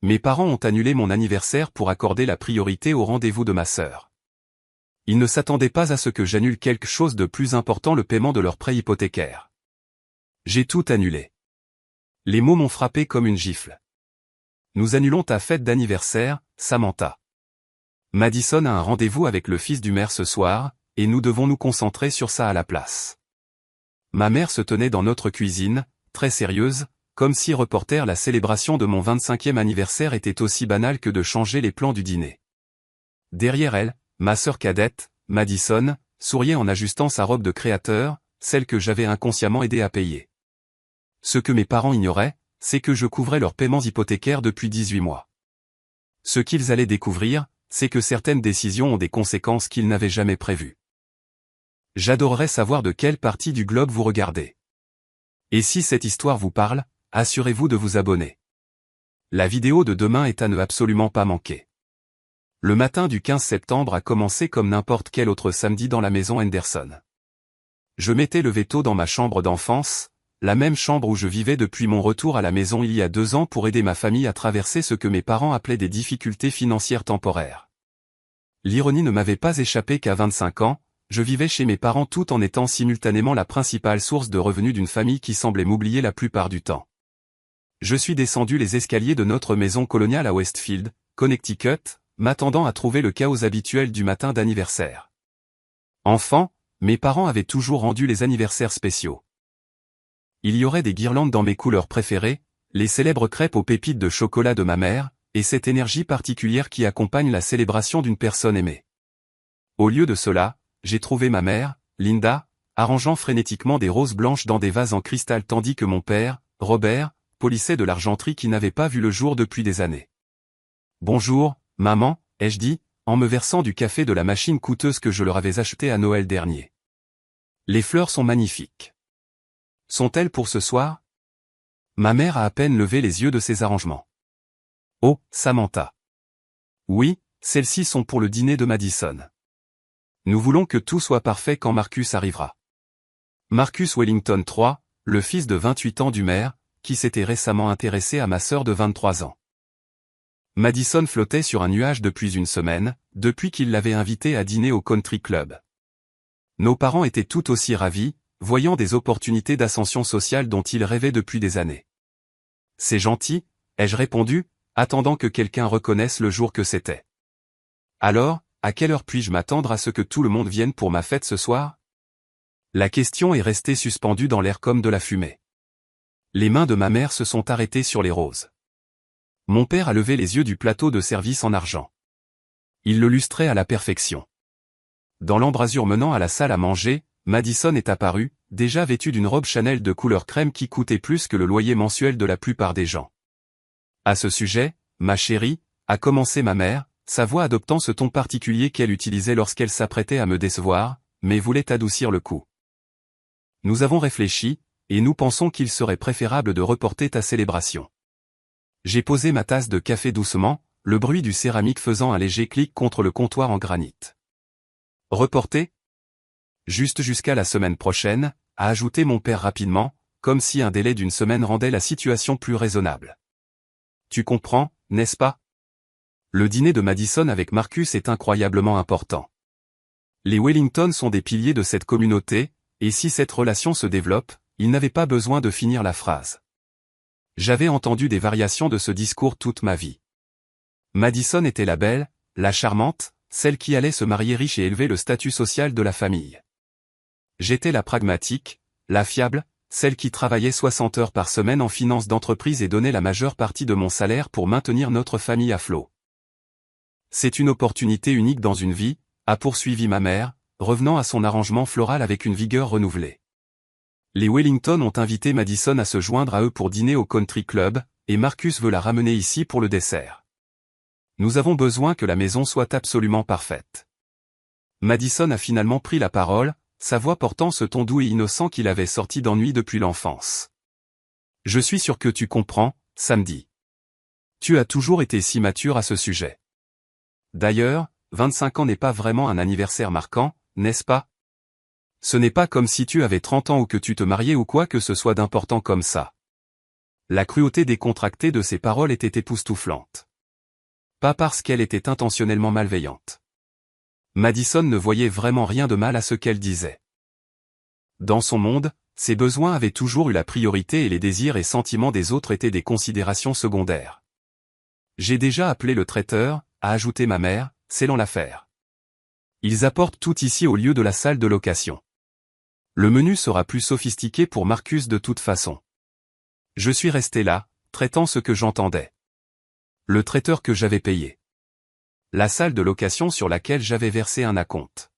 Mes parents ont annulé mon anniversaire pour accorder la priorité au rendez-vous de ma sœur. Ils ne s'attendaient pas à ce que j'annule quelque chose de plus important, le paiement de leur prêt hypothécaire. J'ai tout annulé. Les mots m'ont frappé comme une gifle. Nous annulons ta fête d'anniversaire, Samantha. Madison a un rendez-vous avec le fils du maire ce soir, et nous devons nous concentrer sur ça à la place. Ma mère se tenait dans notre cuisine, très sérieuse, comme si reporter la célébration de mon 25e anniversaire était aussi banal que de changer les plans du dîner. Derrière elle, ma sœur cadette, Madison, souriait en ajustant sa robe de créateur, celle que j'avais inconsciemment aidé à payer. Ce que mes parents ignoraient, c'est que je couvrais leurs paiements hypothécaires depuis 18 mois. Ce qu'ils allaient découvrir, c'est que certaines décisions ont des conséquences qu'ils n'avaient jamais prévues. J'adorerais savoir de quelle partie du globe vous regardez. Et si cette histoire vous parle, assurez-vous de vous abonner. La vidéo de demain est à ne absolument pas manquer. Le matin du 15 septembre a commencé comme n'importe quel autre samedi dans la maison Henderson. Je m'étais levé tôt dans ma chambre d'enfance, la même chambre où je vivais depuis mon retour à la maison il y a 2 ans pour aider ma famille à traverser ce que mes parents appelaient des difficultés financières temporaires. L'ironie ne m'avait pas échappé qu'à 25 ans, je vivais chez mes parents tout en étant simultanément la principale source de revenus d'une famille qui semblait m'oublier la plupart du temps. Je suis descendu les escaliers de notre maison coloniale à Westfield, Connecticut, m'attendant à trouver le chaos habituel du matin d'anniversaire. Enfant, mes parents avaient toujours rendu les anniversaires spéciaux. Il y aurait des guirlandes dans mes couleurs préférées, les célèbres crêpes aux pépites de chocolat de ma mère, et cette énergie particulière qui accompagne la célébration d'une personne aimée. Au lieu de cela, j'ai trouvé ma mère, Linda, arrangeant frénétiquement des roses blanches dans des vases en cristal tandis que mon père, Robert, polissait de l'argenterie qui n'avait pas vu le jour depuis des années. « Bonjour, maman », ai-je dit, en me versant du café de la machine coûteuse que je leur avais achetée à Noël dernier. « Les fleurs sont magnifiques. Sont-elles pour ce soir ? » Ma mère a à peine levé les yeux de ses arrangements. « Oh, Samantha. Oui, celles-ci sont pour le dîner de Madison. Nous voulons que tout soit parfait quand Marcus arrivera. » Marcus Wellington III, le fils de 28 ans du maire, qui s'était récemment intéressé à ma sœur de 23 ans. Madison flottait sur un nuage depuis une semaine, depuis qu'il l'avait invité à dîner au country club. Nos parents étaient tout aussi ravis, voyant des opportunités d'ascension sociale dont ils rêvaient depuis des années. « C'est gentil », ai-je répondu, attendant que quelqu'un reconnaisse le jour que c'était. « Alors, à quelle heure puis-je m'attendre à ce que tout le monde vienne pour ma fête ce soir ?» La question est restée suspendue dans l'air comme de la fumée. Les mains de ma mère se sont arrêtées sur les roses. Mon père a levé les yeux du plateau de service en argent. Il le lustrait à la perfection. Dans l'embrasure menant à la salle à manger, Madison est apparue, déjà vêtue d'une robe Chanel de couleur crème qui coûtait plus que le loyer mensuel de la plupart des gens. « À ce sujet, ma chérie », a commencé ma mère, sa voix adoptant ce ton particulier qu'elle utilisait lorsqu'elle s'apprêtait à me décevoir, mais voulait adoucir le coup. « Nous avons réfléchi, et nous pensons qu'il serait préférable de reporter ta célébration. » J'ai posé ma tasse de café doucement, le bruit du céramique faisant un léger clic contre le comptoir en granit. « Reporter ? Juste jusqu'à la semaine prochaine, » a ajouté mon père rapidement, comme si un délai d'une semaine rendait la situation plus raisonnable. « Tu comprends, n'est-ce pas ? Le dîner de Madison avec Marcus est incroyablement important. Les Wellington sont des piliers de cette communauté, et si cette relation se développe, il n'avait pas besoin de finir la phrase. J'avais entendu des variations de ce discours toute ma vie. Madison était la belle, la charmante, celle qui allait se marier riche et élever le statut social de la famille. J'étais la pragmatique, la fiable, celle qui travaillait 60 heures par semaine en finance d'entreprise et donnait la majeure partie de mon salaire pour maintenir notre famille à flot. C'est une opportunité unique dans une vie, a poursuivi ma mère, revenant à son arrangement floral avec une vigueur renouvelée. Les Wellington ont invité Madison à se joindre à eux pour dîner au country club, et Marcus veut la ramener ici pour le dessert. Nous avons besoin que la maison soit absolument parfaite. Madison a finalement pris la parole, sa voix portant ce ton doux et innocent qu'il avait sorti d'ennui depuis l'enfance. Je suis sûr que tu comprends, samedi. Tu as toujours été si mature à ce sujet. D'ailleurs, 25 ans n'est pas vraiment un anniversaire marquant, n'est-ce pas? Ce n'est pas comme si tu avais 30 ans ou que tu te mariais ou quoi que ce soit d'important comme ça. La cruauté décontractée de ses paroles était époustouflante. Pas parce qu'elle était intentionnellement malveillante. Madison ne voyait vraiment rien de mal à ce qu'elle disait. Dans son monde, ses besoins avaient toujours eu la priorité et les désirs et sentiments des autres étaient des considérations secondaires. J'ai déjà appelé le traiteur, a ajouté ma mère, scellant l'affaire. Ils apportent tout ici au lieu de la salle de location. Le menu sera plus sophistiqué pour Marcus de toute façon. Je suis resté là, traitant ce que j'entendais. Le traiteur que j'avais payé. La salle de location sur laquelle j'avais versé un acompte.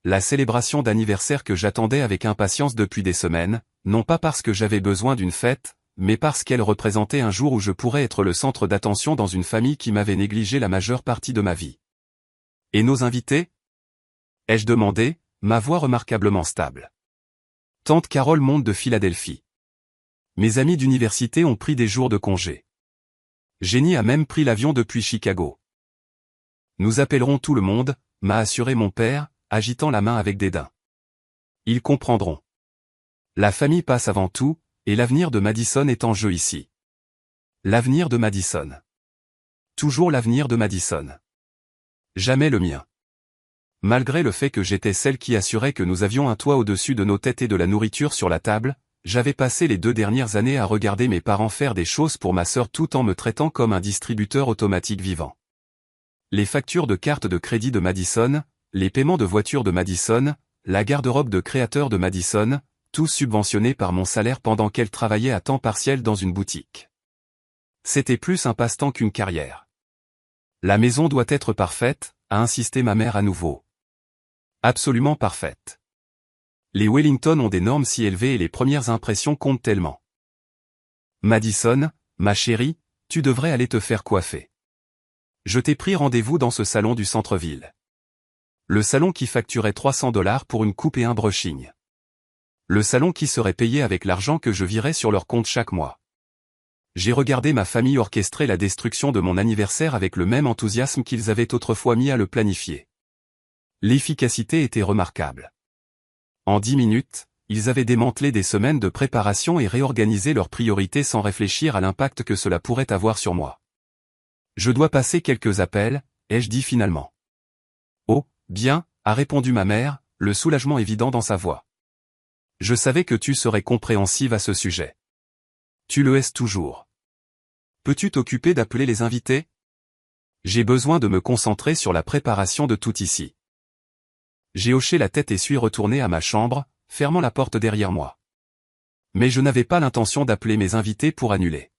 La célébration d'anniversaire que j'attendais avec impatience depuis des semaines, non pas parce que j'avais besoin d'une fête, mais parce qu'elle représentait un jour où je pourrais être le centre d'attention dans une famille qui m'avait négligé la majeure partie de ma vie. Et nos invités ? Ai-je demandé, ma voix remarquablement stable. Tante Carole monte de Philadelphie. Mes amis d'université ont pris des jours de congé. Jenny a même pris l'avion depuis Chicago. Nous appellerons tout le monde, m'a assuré mon père, agitant la main avec dédain. Ils comprendront. La famille passe avant tout, et l'avenir de Madison est en jeu ici. L'avenir de Madison. Toujours l'avenir de Madison. Jamais le mien. Malgré le fait que j'étais celle qui assurait que nous avions un toit au-dessus de nos têtes et de la nourriture sur la table, j'avais passé les 2 dernières années à regarder mes parents faire des choses pour ma sœur tout en me traitant comme un distributeur automatique vivant. Les factures de carte de crédit de Madison, les paiements de voiture de Madison, la garde-robe de créateur de Madison, tous subventionnés par mon salaire pendant qu'elle travaillait à temps partiel dans une boutique. C'était plus un passe-temps qu'une carrière. La maison doit être parfaite, a insisté ma mère à nouveau. Absolument parfaite. Les Wellington ont des normes si élevées et les premières impressions comptent tellement. Madison, ma chérie, tu devrais aller te faire coiffer. Je t'ai pris rendez-vous dans ce salon du centre-ville. Le salon qui facturait $300 pour une coupe et un brushing. Le salon qui serait payé avec l'argent que je virais sur leur compte chaque mois. J'ai regardé ma famille orchestrer la destruction de mon anniversaire avec le même enthousiasme qu'ils avaient autrefois mis à le planifier. L'efficacité était remarquable. En 10 minutes, ils avaient démantelé des semaines de préparation et réorganisé leurs priorités sans réfléchir à l'impact que cela pourrait avoir sur moi. Je dois passer quelques appels, ai-je dit finalement. Oh, bien, a répondu ma mère, le soulagement évident dans sa voix. Je savais que tu serais compréhensive à ce sujet. Tu le es toujours. Peux-tu t'occuper d'appeler les invités ? J'ai besoin de me concentrer sur la préparation de tout ici. J'ai hoché la tête et suis retourné à ma chambre, fermant la porte derrière moi. Mais je n'avais pas l'intention d'appeler mes invités pour annuler.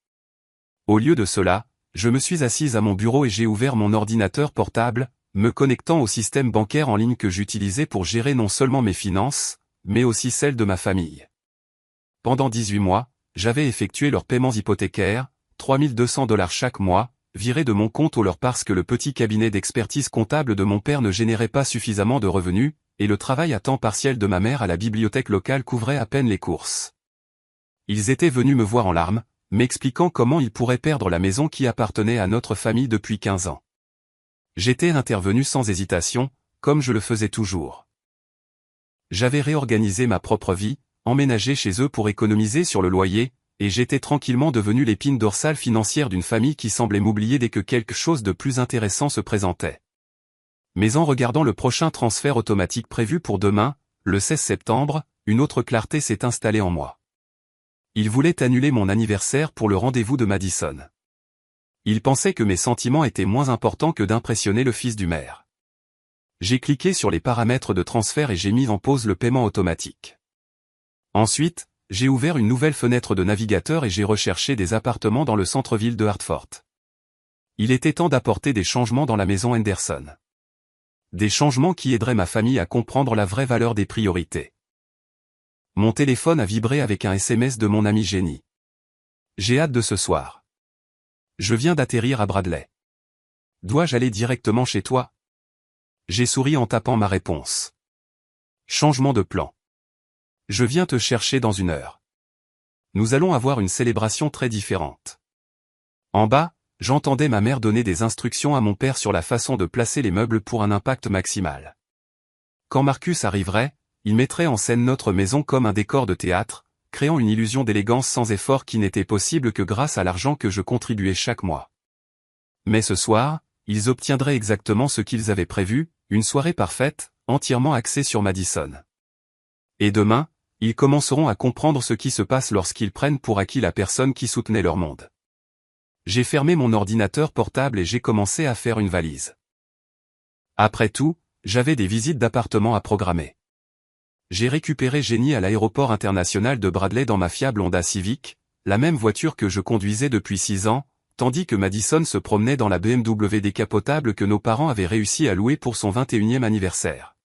Au lieu de cela, je me suis assise à mon bureau et j'ai ouvert mon ordinateur portable, me connectant au système bancaire en ligne que j'utilisais pour gérer non seulement mes finances, mais aussi celles de ma famille. Pendant 18 mois, j'avais effectué leurs paiements hypothécaires, $3200 chaque mois, virés de mon compte au leur parce que le petit cabinet d'expertise comptable de mon père ne générait pas suffisamment de revenus, et le travail à temps partiel de ma mère à la bibliothèque locale couvrait à peine les courses. Ils étaient venus me voir en larmes, m'expliquant comment ils pourraient perdre la maison qui appartenait à notre famille depuis 15 ans. J'étais intervenu sans hésitation, comme je le faisais toujours. J'avais réorganisé ma propre vie, emménagé chez eux pour économiser sur le loyer, et j'étais tranquillement devenu l'épine dorsale financière d'une famille qui semblait m'oublier dès que quelque chose de plus intéressant se présentait. Mais en regardant le prochain transfert automatique prévu pour demain, le 16 septembre, une autre clarté s'est installée en moi. Ils voulaient annuler mon anniversaire pour le rendez-vous de Madison. Ils pensaient que mes sentiments étaient moins importants que d'impressionner le fils du maire. J'ai cliqué sur les paramètres de transfert et j'ai mis en pause le paiement automatique. Ensuite, j'ai ouvert une nouvelle fenêtre de navigateur et j'ai recherché des appartements dans le centre-ville de Hartford. Il était temps d'apporter des changements dans la maison Henderson. Des changements qui aideraient ma famille à comprendre la vraie valeur des priorités. Mon téléphone a vibré avec un SMS de mon amie Jenny. J'ai hâte de ce soir. Je viens d'atterrir à Bradley. Dois-je aller directement chez toi ? J'ai souri en tapant ma réponse. Changement de plan. Je viens te chercher dans 1 heure. Nous allons avoir une célébration très différente. En bas, j'entendais ma mère donner des instructions à mon père sur la façon de placer les meubles pour un impact maximal. Quand Marcus arriverait, il mettrait en scène notre maison comme un décor de théâtre, créant une illusion d'élégance sans effort qui n'était possible que grâce à l'argent que je contribuais chaque mois. Mais ce soir, ils obtiendraient exactement ce qu'ils avaient prévu, une soirée parfaite, entièrement axée sur Madison. Et demain, ils commenceront à comprendre ce qui se passe lorsqu'ils prennent pour acquis la personne qui soutenait leur monde. J'ai fermé mon ordinateur portable et j'ai commencé à faire une valise. Après tout, j'avais des visites d'appartements à programmer. J'ai récupéré Jenny à l'aéroport international de Bradley dans ma fiable Honda Civic, la même voiture que je conduisais depuis 6 ans, tandis que Madison se promenait dans la BMW décapotable que nos parents avaient réussi à louer pour son 21e anniversaire.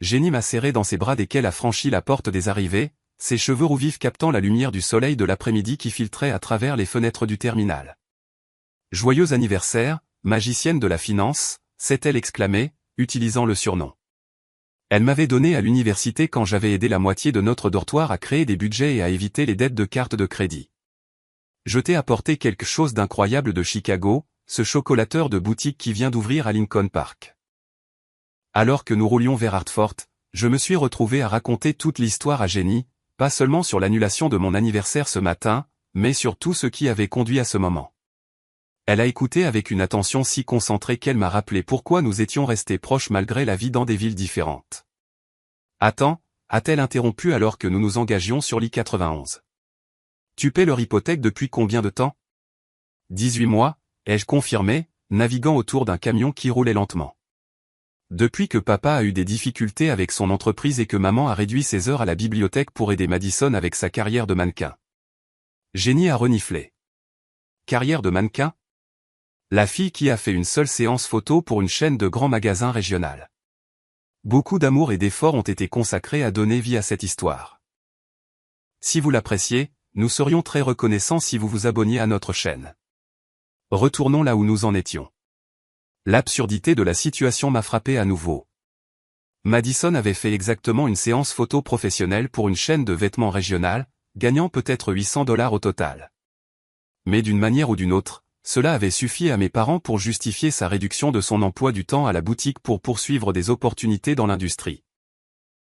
Jenny m'a serré dans ses bras dès qu'elle a franchi la porte des arrivées, ses cheveux roux vifs captant la lumière du soleil de l'après-midi qui filtrait à travers les fenêtres du terminal. « Joyeux anniversaire, magicienne de la finance », s'est-elle exclamée, utilisant le surnom. Elle m'avait donné à l'université quand j'avais aidé la moitié de notre dortoir à créer des budgets et à éviter les dettes de cartes de crédit. Je t'ai apporté quelque chose d'incroyable de Chicago, ce chocolateur de boutique qui vient d'ouvrir à Lincoln Park. Alors que nous roulions vers Hartford, je me suis retrouvé à raconter toute l'histoire à Jenny, pas seulement sur l'annulation de mon anniversaire ce matin, mais sur tout ce qui avait conduit à ce moment. Elle a écouté avec une attention si concentrée qu'elle m'a rappelé pourquoi nous étions restés proches malgré la vie dans des villes différentes. « Attends » a-t-elle interrompu alors que nous nous engagions sur l'I-91. « Tu paies leur hypothèque depuis combien de temps ?»« 18 mois, ai-je confirmé, naviguant autour d'un camion qui roulait lentement. « Depuis que papa a eu des difficultés avec son entreprise et que maman a réduit ses heures à la bibliothèque pour aider Madison avec sa carrière de mannequin. » Jenny a reniflé. « Carrière de mannequin ?» La fille qui a fait une seule séance photo pour une chaîne de grands magasins régionales. Beaucoup d'amour et d'efforts ont été consacrés à donner vie à cette histoire. Si vous l'appréciez, nous serions très reconnaissants si vous vous abonniez à notre chaîne. Retournons là où nous en étions. L'absurdité de la situation m'a frappé à nouveau. Madison avait fait exactement une séance photo professionnelle pour une chaîne de vêtements régionale, gagnant peut-être $800 au total. Mais d'une manière ou d'une autre, cela avait suffi à mes parents pour justifier sa réduction de son emploi du temps à la boutique pour poursuivre des opportunités dans l'industrie.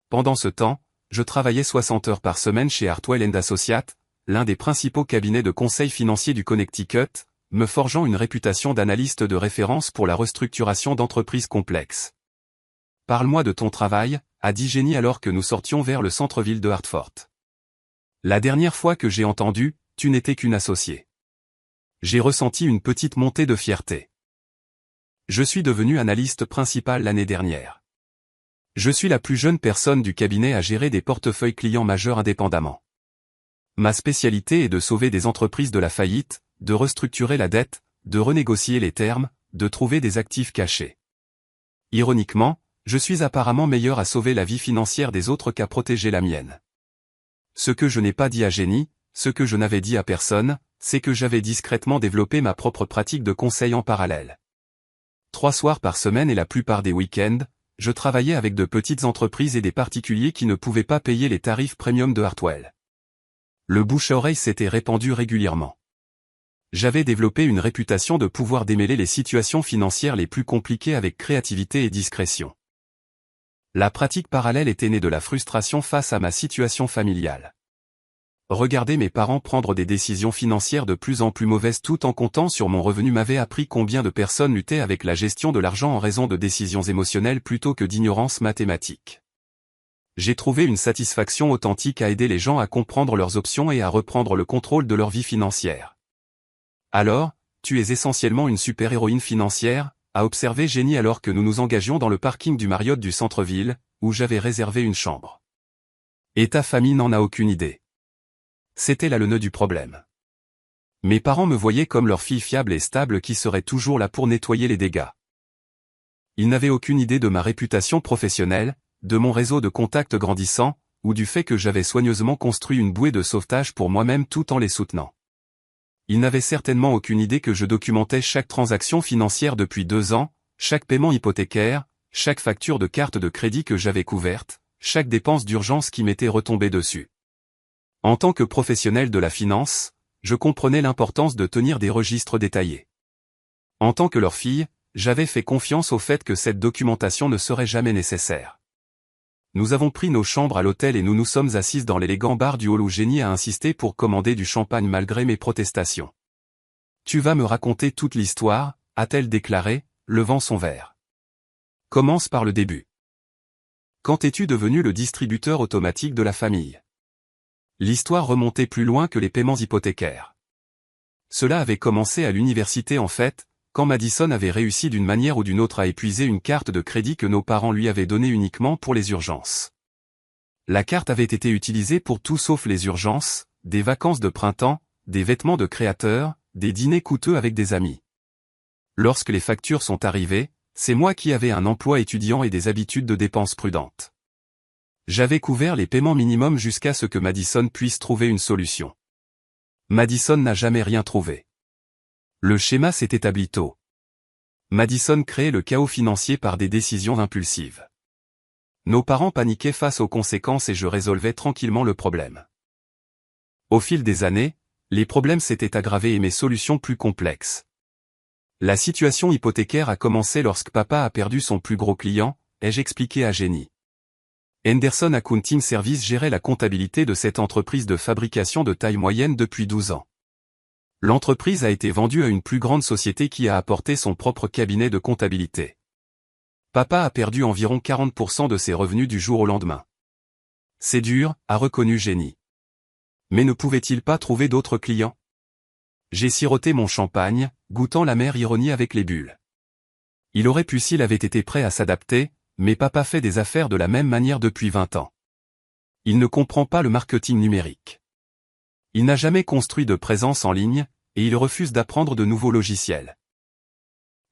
Pendant ce temps, je travaillais 60 heures par semaine chez Hartwell & Associates, l'un des principaux cabinets de conseil financier du Connecticut, me forgeant une réputation d'analyste de référence pour la restructuration d'entreprises complexes. « Parle-moi de ton travail », a dit Jenny alors que nous sortions vers le centre-ville de Hartford. « La dernière fois que j'ai entendu, tu n'étais qu'une associée. » J'ai ressenti une petite montée de fierté. Je suis devenu analyste principal l'année dernière. Je suis la plus jeune personne du cabinet à gérer des portefeuilles clients majeurs indépendamment. Ma spécialité est de sauver des entreprises de la faillite, de restructurer la dette, de renégocier les termes, de trouver des actifs cachés. Ironiquement, je suis apparemment meilleur à sauver la vie financière des autres qu'à protéger la mienne. Ce que je n'ai pas dit à Jenny, ce que je n'avais dit à personne, c'est que j'avais discrètement développé ma propre pratique de conseil en parallèle. 3 soirs par semaine et la plupart des week-ends, je travaillais avec de petites entreprises et des particuliers qui ne pouvaient pas payer les tarifs premium de Hartwell. Le bouche-à-oreille s'était répandu régulièrement. J'avais développé une réputation de pouvoir démêler les situations financières les plus compliquées avec créativité et discrétion. La pratique parallèle était née de la frustration face à ma situation familiale. Regarder mes parents prendre des décisions financières de plus en plus mauvaises tout en comptant sur mon revenu m'avait appris combien de personnes luttaient avec la gestion de l'argent en raison de décisions émotionnelles plutôt que d'ignorance mathématique. J'ai trouvé une satisfaction authentique à aider les gens à comprendre leurs options et à reprendre le contrôle de leur vie financière. Alors, tu es essentiellement une super-héroïne financière, a observé Jenny alors que nous nous engagions dans le parking du Marriott du centre-ville, où j'avais réservé une chambre. Et ta famille n'en a aucune idée. C'était là le nœud du problème. Mes parents me voyaient comme leur fille fiable et stable qui serait toujours là pour nettoyer les dégâts. Ils n'avaient aucune idée de ma réputation professionnelle, de mon réseau de contacts grandissant, ou du fait que j'avais soigneusement construit une bouée de sauvetage pour moi-même tout en les soutenant. Ils n'avaient certainement aucune idée que je documentais chaque transaction financière depuis 2 ans, chaque paiement hypothécaire, chaque facture de carte de crédit que j'avais couverte, chaque dépense d'urgence qui m'était retombée dessus. En tant que professionnel de la finance, je comprenais l'importance de tenir des registres détaillés. En tant que leur fille, j'avais fait confiance au fait que cette documentation ne serait jamais nécessaire. Nous avons pris nos chambres à l'hôtel et nous nous sommes assises dans l'élégant bar du hall où Jenny a insisté pour commander du champagne malgré mes protestations. Tu vas me raconter toute l'histoire, a-t-elle déclaré, levant son verre. Commence par le début. Quand es-tu devenu le distributeur automatique de la famille? L'histoire remontait plus loin que les paiements hypothécaires. Cela avait commencé à l'université en fait, quand Madison avait réussi d'une manière ou d'une autre à épuiser une carte de crédit que nos parents lui avaient donnée uniquement pour les urgences. La carte avait été utilisée pour tout sauf les urgences, des vacances de printemps, des vêtements de créateurs, des dîners coûteux avec des amis. Lorsque les factures sont arrivées, c'est moi qui avais un emploi étudiant et des habitudes de dépenses prudentes. J'avais couvert les paiements minimums jusqu'à ce que Madison puisse trouver une solution. Madison n'a jamais rien trouvé. Le schéma s'est établi tôt. Madison créait le chaos financier par des décisions impulsives. Nos parents paniquaient face aux conséquences et je résolvais tranquillement le problème. Au fil des années, les problèmes s'étaient aggravés et mes solutions plus complexes. La situation hypothécaire a commencé lorsque papa a perdu son plus gros client, ai-je expliqué à Jenny. Henderson Accounting Service gérait la comptabilité de cette entreprise de fabrication de taille moyenne depuis 12 ans. L'entreprise a été vendue à une plus grande société qui a apporté son propre cabinet de comptabilité. Papa a perdu environ 40% de ses revenus du jour au lendemain. C'est dur, a reconnu Jenny. Mais ne pouvait-il pas trouver d'autres clients? J'ai siroté mon champagne, goûtant l'amère ironie avec les bulles. Il aurait pu s'il avait été prêt à s'adapter, mais papa fait des affaires de la même manière depuis 20 ans. Il ne comprend pas le marketing numérique. Il n'a jamais construit de présence en ligne, et il refuse d'apprendre de nouveaux logiciels.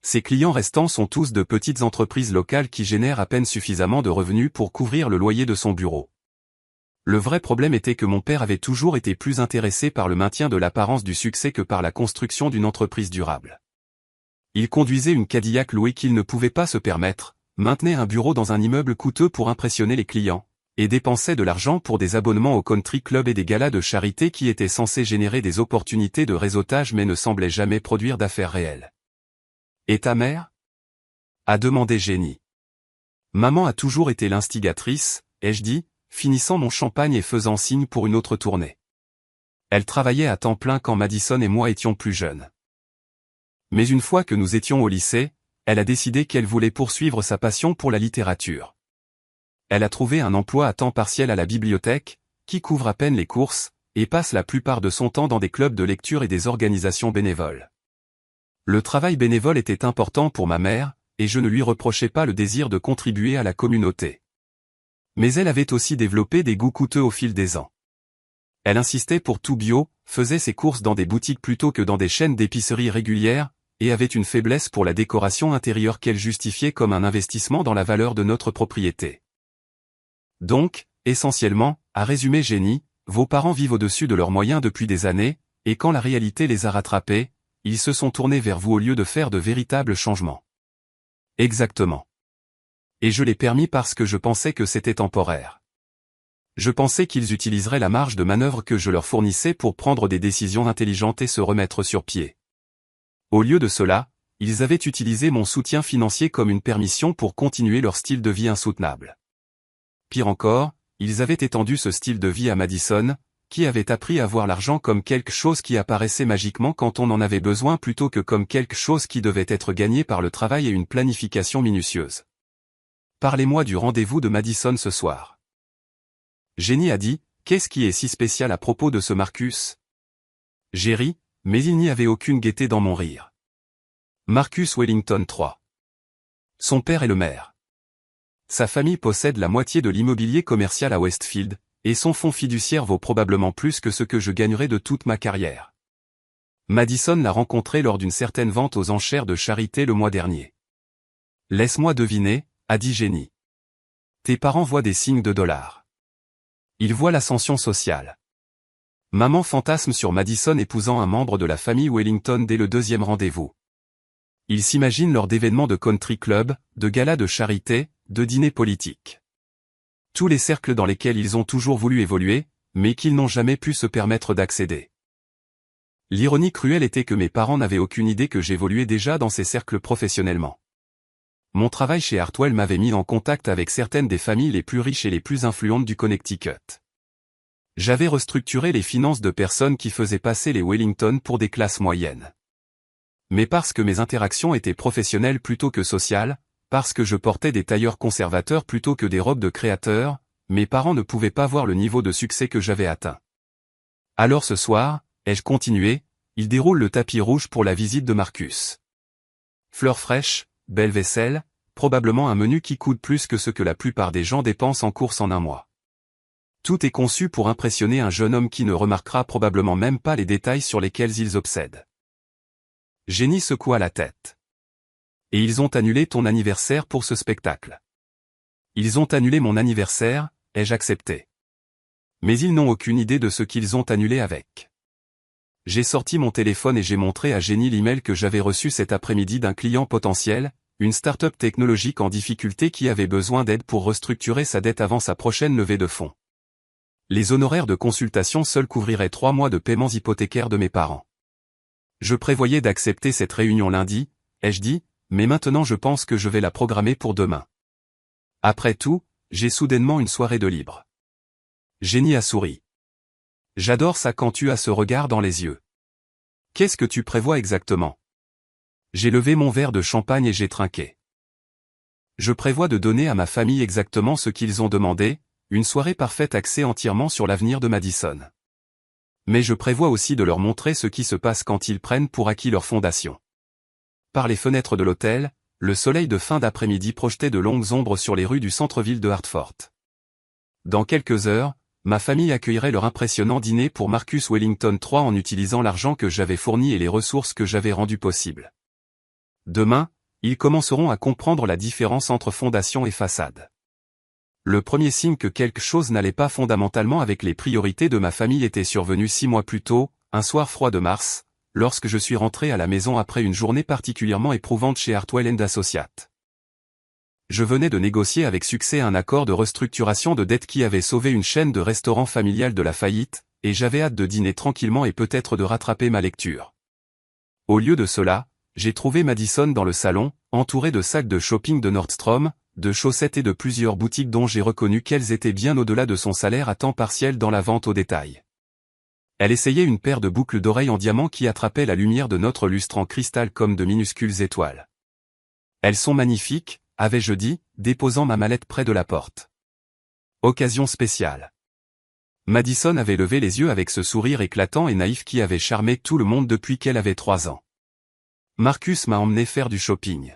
Ses clients restants sont tous de petites entreprises locales qui génèrent à peine suffisamment de revenus pour couvrir le loyer de son bureau. Le vrai problème était que mon père avait toujours été plus intéressé par le maintien de l'apparence du succès que par la construction d'une entreprise durable. Il conduisait une Cadillac louée qu'il ne pouvait pas se permettre, maintenait un bureau dans un immeuble coûteux pour impressionner les clients, et dépensait de l'argent pour des abonnements au country club et des galas de charité qui étaient censés générer des opportunités de réseautage mais ne semblaient jamais produire d'affaires réelles. « Et ta mère » a demandé Jenny. Maman a toujours été l'instigatrice, ai-je dit, finissant mon champagne et faisant signe pour une autre tournée. Elle travaillait à temps plein quand Madison et moi étions plus jeunes. Mais une fois que nous étions au lycée, elle a décidé qu'elle voulait poursuivre sa passion pour la littérature. Elle a trouvé un emploi à temps partiel à la bibliothèque, qui couvre à peine les courses, et passe la plupart de son temps dans des clubs de lecture et des organisations bénévoles. Le travail bénévole était important pour ma mère, et je ne lui reprochais pas le désir de contribuer à la communauté. Mais elle avait aussi développé des goûts coûteux au fil des ans. Elle insistait pour tout bio, faisait ses courses dans des boutiques plutôt que dans des chaînes d'épicerie régulières, et avait une faiblesse pour la décoration intérieure qu'elle justifiait comme un investissement dans la valeur de notre propriété. Donc, essentiellement, a résumé Jenny, vos parents vivent au-dessus de leurs moyens depuis des années, et quand la réalité les a rattrapés, ils se sont tournés vers vous au lieu de faire de véritables changements. Exactement. Et je l'ai permis parce que je pensais que c'était temporaire. Je pensais qu'ils utiliseraient la marge de manœuvre que je leur fournissais pour prendre des décisions intelligentes et se remettre sur pied. Au lieu de cela, ils avaient utilisé mon soutien financier comme une permission pour continuer leur style de vie insoutenable. Pire encore, ils avaient étendu ce style de vie à Madison, qui avait appris à voir l'argent comme quelque chose qui apparaissait magiquement quand on en avait besoin plutôt que comme quelque chose qui devait être gagné par le travail et une planification minutieuse. Parlez-moi du rendez-vous de Madison ce soir. Jenny a dit, qu'est-ce qui est si spécial à propos de ce Marcus? J'ai ri, mais il n'y avait aucune gaieté dans mon rire. Marcus Wellington III. Son père est le maire. Sa famille possède la moitié de l'immobilier commercial à Westfield, et son fonds fiduciaire vaut probablement plus que ce que je gagnerai de toute ma carrière. Madison l'a rencontré lors d'une certaine vente aux enchères de charité le mois dernier. Laisse-moi deviner, a dit Jenny. Tes parents voient des signes de dollars. Ils voient l'ascension sociale. Maman fantasme sur Madison épousant un membre de la famille Wellington dès le deuxième rendez-vous. Ils s'imaginent lors d'événements de country club, de galas de charité, de dîners politiques. Tous les cercles dans lesquels ils ont toujours voulu évoluer, mais qu'ils n'ont jamais pu se permettre d'accéder. L'ironie cruelle était que mes parents n'avaient aucune idée que j'évoluais déjà dans ces cercles professionnellement. Mon travail chez Hartwell m'avait mis en contact avec certaines des familles les plus riches et les plus influentes du Connecticut. J'avais restructuré les finances de personnes qui faisaient passer les Wellington pour des classes moyennes. Mais parce que mes interactions étaient professionnelles plutôt que sociales, parce que je portais des tailleurs conservateurs plutôt que des robes de créateurs, mes parents ne pouvaient pas voir le niveau de succès que j'avais atteint. Alors ce soir, ai-je continué, il déroule le tapis rouge pour la visite de Marcus. Fleurs fraîches, belle vaisselle, probablement un menu qui coûte plus que ce que la plupart des gens dépensent en courses en un mois. Tout est conçu pour impressionner un jeune homme qui ne remarquera probablement même pas les détails sur lesquels ils obsèdent. Jenny secoua la tête. Et ils ont annulé ton anniversaire pour ce spectacle. Ils ont annulé mon anniversaire, ai-je accepté. Mais ils n'ont aucune idée de ce qu'ils ont annulé avec. J'ai sorti mon téléphone et j'ai montré à Jenny l'email que j'avais reçu cet après-midi d'un client potentiel, une start-up technologique en difficulté qui avait besoin d'aide pour restructurer sa dette avant sa prochaine levée de fonds. Les honoraires de consultation seuls couvriraient 3 mois de paiements hypothécaires de mes parents. Je prévoyais d'accepter cette réunion lundi, ai-je dit, mais maintenant je pense que je vais la programmer pour demain. Après tout, j'ai soudainement une soirée de libre. Jenny a souri. J'adore ça quand tu as ce regard dans les yeux. Qu'est-ce que tu prévois exactement? J'ai levé mon verre de champagne et j'ai trinqué. Je prévois de donner à ma famille exactement ce qu'ils ont demandé, une soirée parfaite axée entièrement sur l'avenir de Madison. Mais je prévois aussi de leur montrer ce qui se passe quand ils prennent pour acquis leur fondation. Par les fenêtres de l'hôtel, le soleil de fin d'après-midi projetait de longues ombres sur les rues du centre-ville de Hartford. Dans quelques heures, ma famille accueillerait leur impressionnant dîner pour Marcus Wellington III en utilisant l'argent que j'avais fourni et les ressources que j'avais rendues possibles. Demain, ils commenceront à comprendre la différence entre fondation et façade. Le premier signe que quelque chose n'allait pas fondamentalement avec les priorités de ma famille était survenu 6 mois plus tôt, un soir froid de mars, lorsque je suis rentré à la maison après une journée particulièrement éprouvante chez Hartwell & Associates. Je venais de négocier avec succès un accord de restructuration de dette qui avait sauvé une chaîne de restaurants familiale de la faillite, et j'avais hâte de dîner tranquillement et peut-être de rattraper ma lecture. Au lieu de cela, j'ai trouvé Madison dans le salon, entourée de sacs de shopping de Nordstrom, de chaussettes et de plusieurs boutiques dont j'ai reconnu qu'elles étaient bien au-delà de son salaire à temps partiel dans la vente au détail. Elle essayait une paire de boucles d'oreilles en diamant qui attrapaient la lumière de notre lustre en cristal comme de minuscules étoiles. Elles sont magnifiques, avais-je dit, déposant ma mallette près de la porte. Occasion spéciale. Madison avait levé les yeux avec ce sourire éclatant et naïf qui avait charmé tout le monde depuis qu'elle avait 3 ans. Marcus m'a emmené faire du shopping.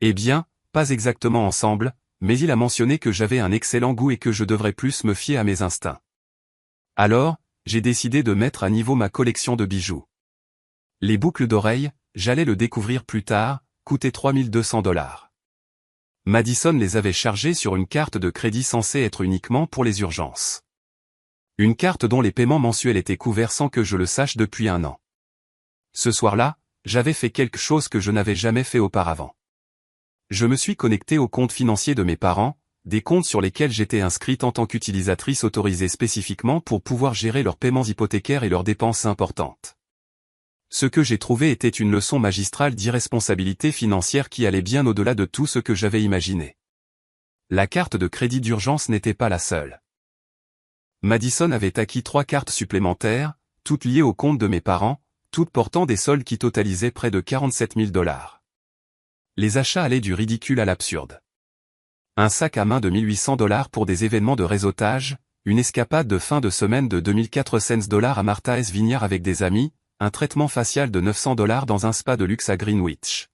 Eh bien, pas exactement ensemble, mais il a mentionné que j'avais un excellent goût et que je devrais plus me fier à mes instincts. Alors, j'ai décidé de mettre à niveau ma collection de bijoux. Les boucles d'oreilles, j'allais le découvrir plus tard, coûtaient $3200. Madison les avait chargées sur une carte de crédit censée être uniquement pour les urgences. Une carte dont les paiements mensuels étaient couverts sans que je le sache depuis 1 an. Ce soir-là, j'avais fait quelque chose que je n'avais jamais fait auparavant. Je me suis connecté aux comptes financiers de mes parents, des comptes sur lesquels j'étais inscrite en tant qu'utilisatrice autorisée spécifiquement pour pouvoir gérer leurs paiements hypothécaires et leurs dépenses importantes. Ce que j'ai trouvé était une leçon magistrale d'irresponsabilité financière qui allait bien au-delà de tout ce que j'avais imaginé. La carte de crédit d'urgence n'était pas la seule. Madison avait acquis 3 cartes supplémentaires, toutes liées au compte de mes parents, toutes portant des soldes qui totalisaient près de $47 000. Les achats allaient du ridicule à l'absurde. Un sac à main de $1800 pour des événements de réseautage, une escapade de fin de semaine de $2400 à Martha's Vineyard avec des amis, un traitement facial de $900 dans un spa de luxe à Greenwich.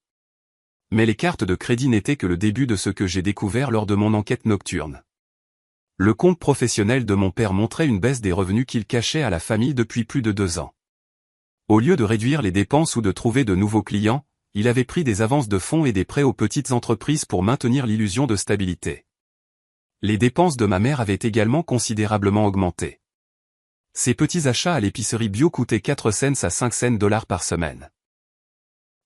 Mais les cartes de crédit n'étaient que le début de ce que j'ai découvert lors de mon enquête nocturne. Le compte professionnel de mon père montrait une baisse des revenus qu'il cachait à la famille depuis plus de 2 ans. Au lieu de réduire les dépenses ou de trouver de nouveaux clients, il avait pris des avances de fonds et des prêts aux petites entreprises pour maintenir l'illusion de stabilité. Les dépenses de ma mère avaient également considérablement augmenté. Ses petits achats à l'épicerie bio coûtaient 4 cents à 5 cents par semaine.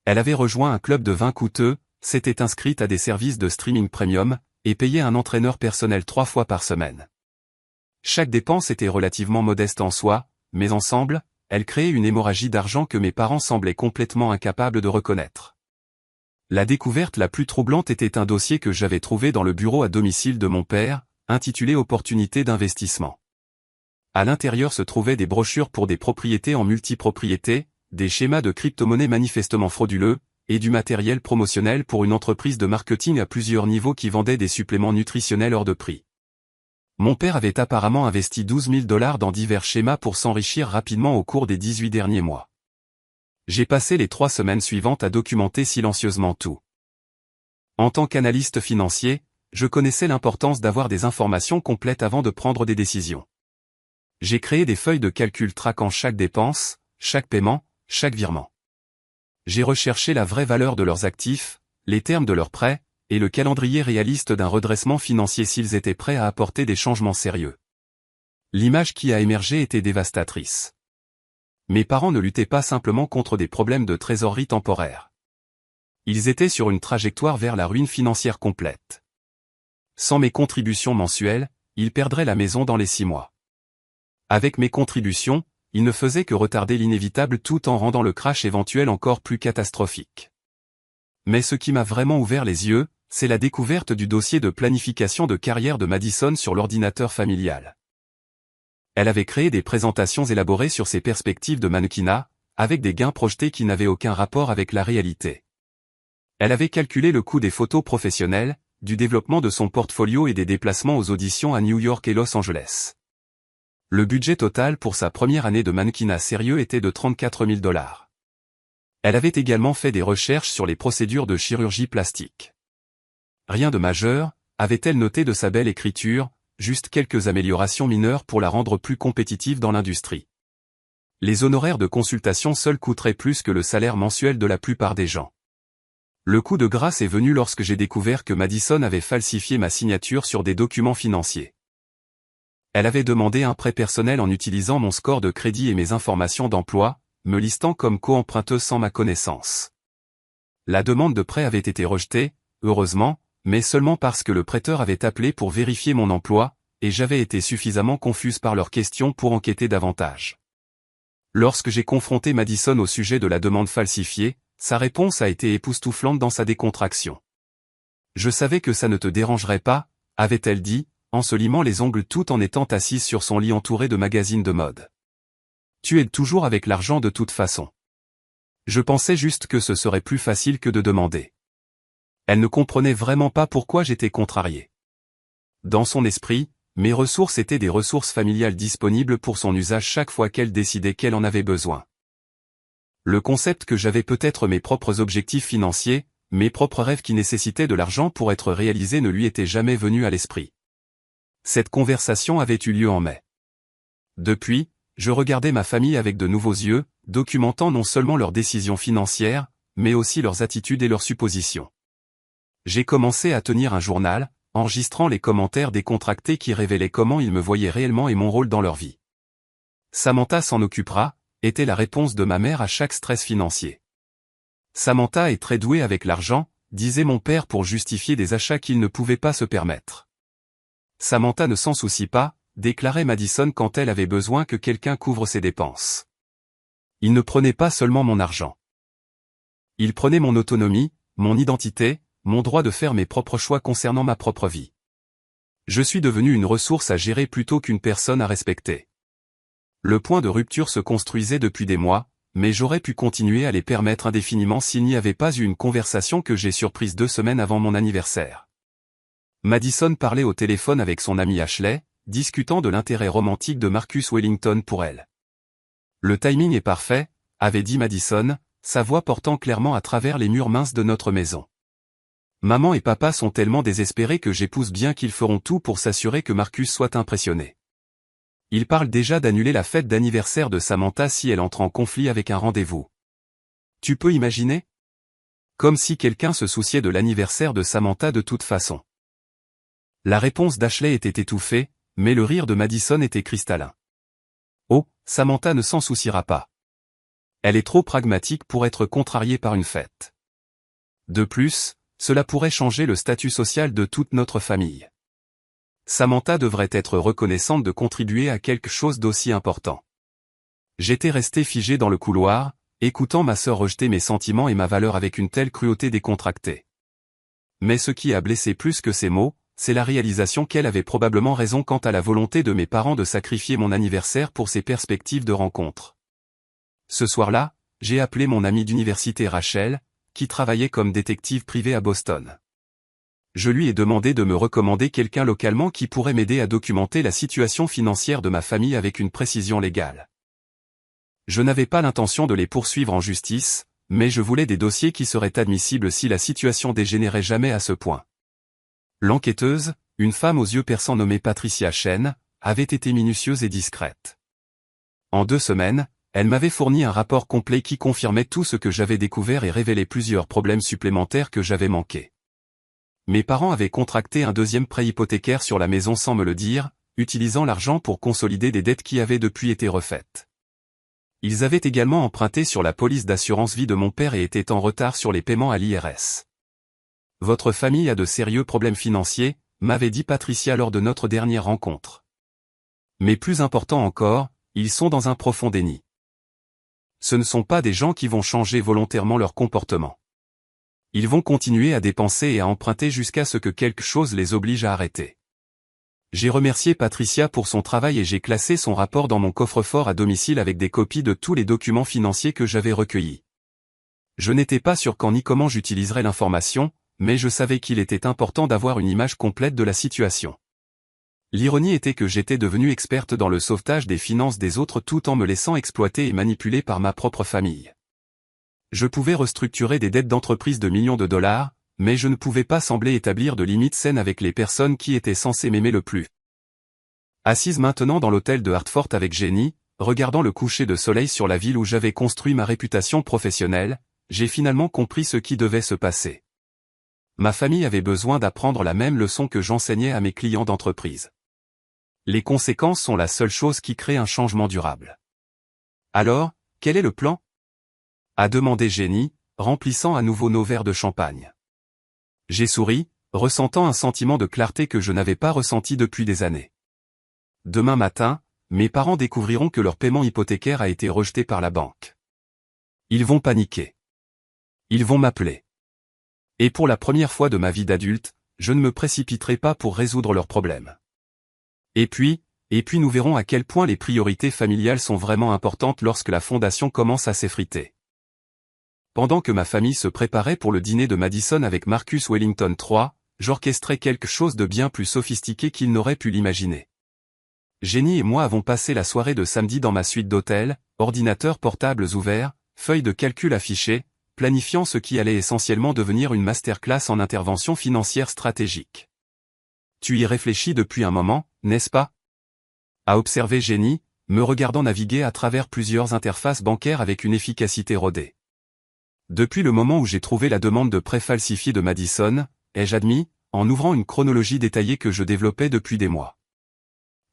Elle avait rejoint un club de vin coûteux, s'était inscrite à des services de streaming premium, et payait un entraîneur personnel 3 fois par semaine. Chaque dépense était relativement modeste en soi, mais ensemble, elle créait une hémorragie d'argent que mes parents semblaient complètement incapables de reconnaître. La découverte la plus troublante était un dossier que j'avais trouvé dans le bureau à domicile de mon père, intitulé Opportunités d'investissement. À l'intérieur se trouvaient des brochures pour des propriétés en multipropriété, des schémas de crypto-monnaies manifestement frauduleux, et du matériel promotionnel pour une entreprise de marketing à plusieurs niveaux qui vendait des suppléments nutritionnels hors de prix. Mon père avait apparemment investi 12 000 $ dans divers schémas pour s'enrichir rapidement au cours des 18 derniers mois. J'ai passé les 3 semaines suivantes à documenter silencieusement tout. En tant qu'analyste financier, je connaissais l'importance d'avoir des informations complètes avant de prendre des décisions. J'ai créé des feuilles de calcul traquant chaque dépense, chaque paiement, chaque virement. J'ai recherché la vraie valeur de leurs actifs, les termes de leurs prêts, et le calendrier réaliste d'un redressement financier s'ils étaient prêts à apporter des changements sérieux. L'image qui a émergé était dévastatrice. Mes parents ne luttaient pas simplement contre des problèmes de trésorerie temporaire. Ils étaient sur une trajectoire vers la ruine financière complète. Sans mes contributions mensuelles, ils perdraient la maison dans les 6 mois. Avec mes contributions, ils ne faisaient que retarder l'inévitable tout en rendant le crash éventuel encore plus catastrophique. Mais ce qui m'a vraiment ouvert les yeux, c'est la découverte du dossier de planification de carrière de Madison sur l'ordinateur familial. Elle avait créé des présentations élaborées sur ses perspectives de mannequinat, avec des gains projetés qui n'avaient aucun rapport avec la réalité. Elle avait calculé le coût des photos professionnelles, du développement de son portfolio et des déplacements aux auditions à New York et Los Angeles. Le budget total pour sa première année de mannequinat sérieux était de 34 000 $. Elle avait également fait des recherches sur les procédures de chirurgie plastique. Rien de majeur, avait-elle noté de sa belle écriture, juste quelques améliorations mineures pour la rendre plus compétitive dans l'industrie. Les honoraires de consultation seuls coûteraient plus que le salaire mensuel de la plupart des gens. Le coup de grâce est venu lorsque j'ai découvert que Madison avait falsifié ma signature sur des documents financiers. Elle avait demandé un prêt personnel en utilisant mon score de crédit et mes informations d'emploi, me listant comme co-emprunteuse sans ma connaissance. La demande de prêt avait été rejetée, heureusement, mais seulement parce que le prêteur avait appelé pour vérifier mon emploi, et j'avais été suffisamment confuse par leurs questions pour enquêter davantage. Lorsque j'ai confronté Madison au sujet de la demande falsifiée, sa réponse a été époustouflante dans sa décontraction. « Je savais que ça ne te dérangerait pas », avait-elle dit, en se limant les ongles tout en étant assise sur son lit entouré de magazines de mode. « Tu aides toujours avec l'argent de toute façon. Je pensais juste que ce serait plus facile que de demander. » Elle ne comprenait vraiment pas pourquoi j'étais contrarié. Dans son esprit, mes ressources étaient des ressources familiales disponibles pour son usage chaque fois qu'elle décidait qu'elle en avait besoin. Le concept que j'avais peut-être mes propres objectifs financiers, mes propres rêves qui nécessitaient de l'argent pour être réalisés ne lui était jamais venu à l'esprit. Cette conversation avait eu lieu en mai. Depuis, je regardais ma famille avec de nouveaux yeux, documentant non seulement leurs décisions financières, mais aussi leurs attitudes et leurs suppositions. J'ai commencé à tenir un journal, enregistrant les commentaires décontractés qui révélaient comment ils me voyaient réellement et mon rôle dans leur vie. Samantha s'en occupera, était la réponse de ma mère à chaque stress financier. Samantha est très douée avec l'argent, disait mon père pour justifier des achats qu'il ne pouvait pas se permettre. Samantha ne s'en soucie pas, déclarait Madison quand elle avait besoin que quelqu'un couvre ses dépenses. Il ne prenait pas seulement mon argent. Il prenait mon autonomie, mon identité, mon droit de faire mes propres choix concernant ma propre vie. Je suis devenu une ressource à gérer plutôt qu'une personne à respecter. Le point de rupture se construisait depuis des mois, mais j'aurais pu continuer à les permettre indéfiniment s'il n'y avait pas eu une conversation que j'ai surprise 2 semaines avant mon anniversaire. Madison parlait au téléphone avec son amie Ashley, discutant de l'intérêt romantique de Marcus Wellington pour elle. Le timing est parfait, avait dit Madison, sa voix portant clairement à travers les murs minces de notre maison. Maman et papa sont tellement désespérés que j'épouse bien qu'ils feront tout pour s'assurer que Marcus soit impressionné. Ils parlent déjà d'annuler la fête d'anniversaire de Samantha si elle entre en conflit avec un rendez-vous. Tu peux imaginer? Comme si quelqu'un se souciait de l'anniversaire de Samantha de toute façon. La réponse d'Ashley était étouffée, mais le rire de Madison était cristallin. Oh, Samantha ne s'en souciera pas. Elle est trop pragmatique pour être contrariée par une fête. De plus, cela pourrait changer le statut social de toute notre famille. Samantha devrait être reconnaissante de contribuer à quelque chose d'aussi important. J'étais resté figé dans le couloir, écoutant ma sœur rejeter mes sentiments et ma valeur avec une telle cruauté décontractée. Mais ce qui a blessé plus que ces mots, c'est la réalisation qu'elle avait probablement raison quant à la volonté de mes parents de sacrifier mon anniversaire pour ces perspectives de rencontre. Ce soir-là, j'ai appelé mon amie d'université Rachel, qui travaillait comme détective privée à Boston. Je lui ai demandé de me recommander quelqu'un localement qui pourrait m'aider à documenter la situation financière de ma famille avec une précision légale. Je n'avais pas l'intention de les poursuivre en justice, mais je voulais des dossiers qui seraient admissibles si la situation dégénérait jamais à ce point. L'enquêteuse, une femme aux yeux perçants nommée Patricia Chen, avait été minutieuse et discrète. En 2 semaines, elle m'avait fourni un rapport complet qui confirmait tout ce que j'avais découvert et révélait plusieurs problèmes supplémentaires que j'avais manqués. Mes parents avaient contracté un 2e prêt hypothécaire sur la maison sans me le dire, utilisant l'argent pour consolider des dettes qui avaient depuis été refaites. Ils avaient également emprunté sur la police d'assurance vie de mon père et étaient en retard sur les paiements à l'IRS. « Votre famille a de sérieux problèmes financiers », m'avait dit Patricia lors de notre dernière rencontre. Mais plus important encore, ils sont dans un profond déni. Ce ne sont pas des gens qui vont changer volontairement leur comportement. Ils vont continuer à dépenser et à emprunter jusqu'à ce que quelque chose les oblige à arrêter. J'ai remercié Patricia pour son travail et j'ai classé son rapport dans mon coffre-fort à domicile avec des copies de tous les documents financiers que j'avais recueillis. Je n'étais pas sûr quand ni comment j'utiliserais l'information, mais je savais qu'il était important d'avoir une image complète de la situation. L'ironie était que j'étais devenue experte dans le sauvetage des finances des autres tout en me laissant exploiter et manipuler par ma propre famille. Je pouvais restructurer des dettes d'entreprise de millions de dollars, mais je ne pouvais pas sembler établir de limites saines avec les personnes qui étaient censées m'aimer le plus. Assise maintenant dans l'hôtel de Hartford avec Jenny, regardant le coucher de soleil sur la ville où j'avais construit ma réputation professionnelle, j'ai finalement compris ce qui devait se passer. Ma famille avait besoin d'apprendre la même leçon que j'enseignais à mes clients d'entreprise. Les conséquences sont la seule chose qui crée un changement durable. Alors, quel est le plan ? A demandé Jenny, remplissant à nouveau nos verres de champagne. J'ai souri, ressentant un sentiment de clarté que je n'avais pas ressenti depuis des années. Demain matin, mes parents découvriront que leur paiement hypothécaire a été rejeté par la banque. Ils vont paniquer. Ils vont m'appeler. Et pour la première fois de ma vie d'adulte, je ne me précipiterai pas pour résoudre leurs problèmes. Et puis nous verrons à quel point les priorités familiales sont vraiment importantes lorsque la fondation commence à s'effriter. Pendant que ma famille se préparait pour le dîner de Madison avec Marcus Wellington III, j'orchestrais quelque chose de bien plus sophistiqué qu'ils n'auraient pu l'imaginer. Jenny et moi avons passé la soirée de samedi dans ma suite d'hôtel, ordinateurs portables ouverts, feuilles de calcul affichées, planifiant ce qui allait essentiellement devenir une masterclass en intervention financière stratégique. Tu y réfléchis depuis un moment, n'est-ce pas ? A observé Jenny, me regardant naviguer à travers plusieurs interfaces bancaires avec une efficacité rodée. Depuis le moment où j'ai trouvé la demande de prêt falsifié de Madison, ai-je admis, en ouvrant une chronologie détaillée que je développais depuis des mois.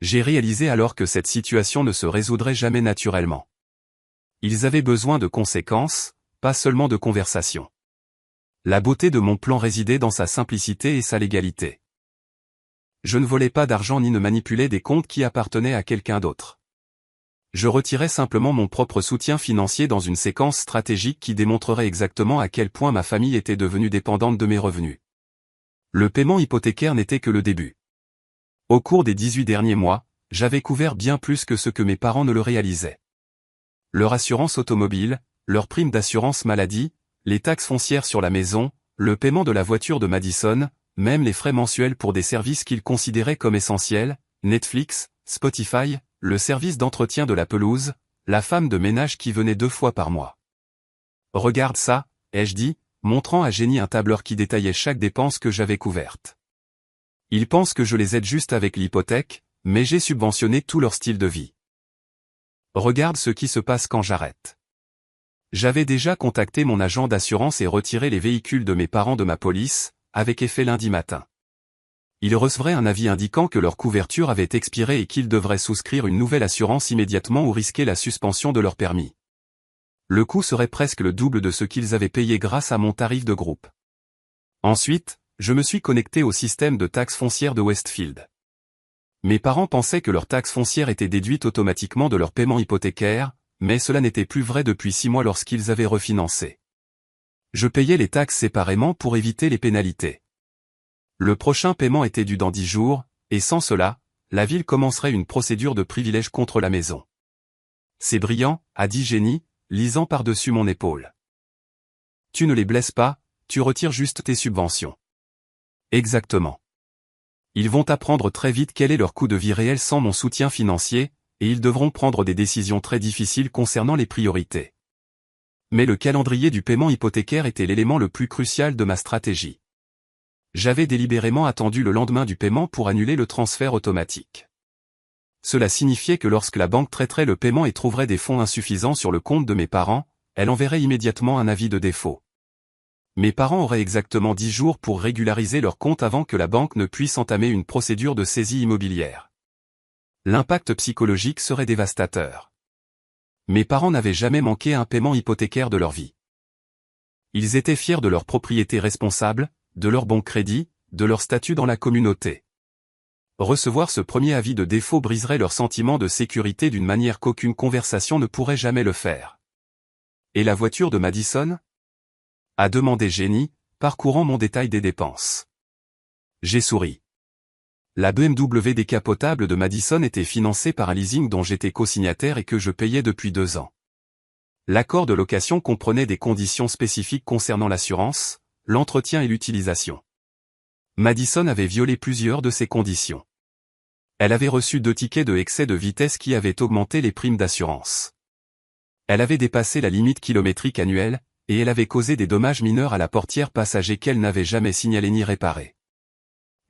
J'ai réalisé alors que cette situation ne se résoudrait jamais naturellement. Ils avaient besoin de conséquences, pas seulement de conversations. La beauté de mon plan résidait dans sa simplicité et sa légalité. Je ne volais pas d'argent ni ne manipulais des comptes qui appartenaient à quelqu'un d'autre. Je retirais simplement mon propre soutien financier dans une séquence stratégique qui démontrerait exactement à quel point ma famille était devenue dépendante de mes revenus. Le paiement hypothécaire n'était que le début. Au cours des 18 derniers mois, j'avais couvert bien plus que ce que mes parents ne le réalisaient. Leur assurance automobile, leur prime d'assurance maladie, les taxes foncières sur la maison, le paiement de la voiture de Madison, même les frais mensuels pour des services qu'ils considéraient comme essentiels, Netflix, Spotify, le service d'entretien de la pelouse, la femme de ménage qui venait 2 fois par mois. Regarde ça, ai-je dit, montrant à Jenny un tableur qui détaillait chaque dépense que j'avais couverte. Ils pensent que je les aide juste avec l'hypothèque, mais j'ai subventionné tout leur style de vie. Regarde ce qui se passe quand j'arrête. J'avais déjà contacté mon agent d'assurance et retiré les véhicules de mes parents de ma police, avec effet lundi matin. Ils recevraient un avis indiquant que leur couverture avait expiré et qu'ils devraient souscrire une nouvelle assurance immédiatement ou risquer la suspension de leur permis. Le coût serait presque le double de ce qu'ils avaient payé grâce à mon tarif de groupe. Ensuite, je me suis connecté au système de taxes foncières de Westfield. Mes parents pensaient que leur taxe foncière était déduite automatiquement de leur paiement hypothécaire, mais cela n'était plus vrai depuis 6 mois lorsqu'ils avaient refinancé. Je payais les taxes séparément pour éviter les pénalités. Le prochain paiement était dû dans 10 jours, et sans cela, la ville commencerait une procédure de privilège contre la maison. C'est brillant, a dit Jenny, lisant par-dessus mon épaule. Tu ne les blesses pas, tu retires juste tes subventions. Exactement. Ils vont apprendre très vite quel est leur coût de vie réel sans mon soutien financier, et ils devront prendre des décisions très difficiles concernant les priorités. Mais le calendrier du paiement hypothécaire était l'élément le plus crucial de ma stratégie. J'avais délibérément attendu le lendemain du paiement pour annuler le transfert automatique. Cela signifiait que lorsque la banque traiterait le paiement et trouverait des fonds insuffisants sur le compte de mes parents, elle enverrait immédiatement un avis de défaut. Mes parents auraient exactement 10 jours pour régulariser leur compte avant que la banque ne puisse entamer une procédure de saisie immobilière. L'impact psychologique serait dévastateur. Mes parents n'avaient jamais manqué un paiement hypothécaire de leur vie. Ils étaient fiers de leur propriété responsable, de leur bon crédit, de leur statut dans la communauté. Recevoir ce premier avis de défaut briserait leur sentiment de sécurité d'une manière qu'aucune conversation ne pourrait jamais le faire. Et la voiture de Madison ? A demandé Jenny, parcourant mon détail des dépenses. J'ai souri. La BMW décapotable de Madison était financée par un leasing dont j'étais co-signataire et que je payais depuis 2 ans. L'accord de location comprenait des conditions spécifiques concernant l'assurance, l'entretien et l'utilisation. Madison avait violé plusieurs de ces conditions. Elle avait reçu 2 tickets de excès de vitesse qui avaient augmenté les primes d'assurance. Elle avait dépassé la limite kilométrique annuelle, et elle avait causé des dommages mineurs à la portière passager qu'elle n'avait jamais signalé ni réparé.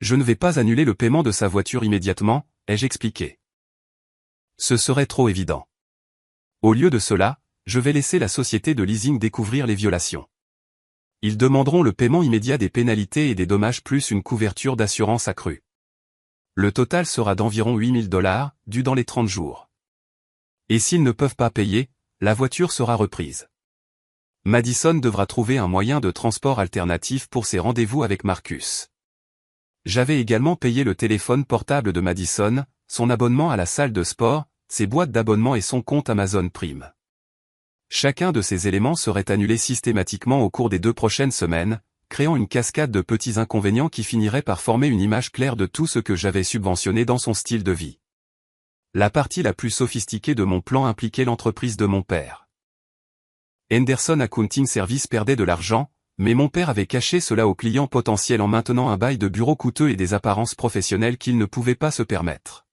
Je ne vais pas annuler le paiement de sa voiture immédiatement, ai-je expliqué. Ce serait trop évident. Au lieu de cela, je vais laisser la société de leasing découvrir les violations. Ils demanderont le paiement immédiat des pénalités et des dommages plus une couverture d'assurance accrue. Le total sera d'environ $8 000, dû dans les 30 jours. Et s'ils ne peuvent pas payer, la voiture sera reprise. Madison devra trouver un moyen de transport alternatif pour ses rendez-vous avec Marcus. J'avais également payé le téléphone portable de Madison, son abonnement à la salle de sport, ses boîtes d'abonnement et son compte Amazon Prime. Chacun de ces éléments serait annulé systématiquement au cours des 2 prochaines semaines, créant une cascade de petits inconvénients qui finiraient par former une image claire de tout ce que j'avais subventionné dans son style de vie. La partie la plus sophistiquée de mon plan impliquait l'entreprise de mon père. Henderson Accounting Service perdait de l'argent, mais mon père avait caché cela aux clients potentiels en maintenant un bail de bureau coûteux et des apparences professionnelles qu'il ne pouvait pas se permettre.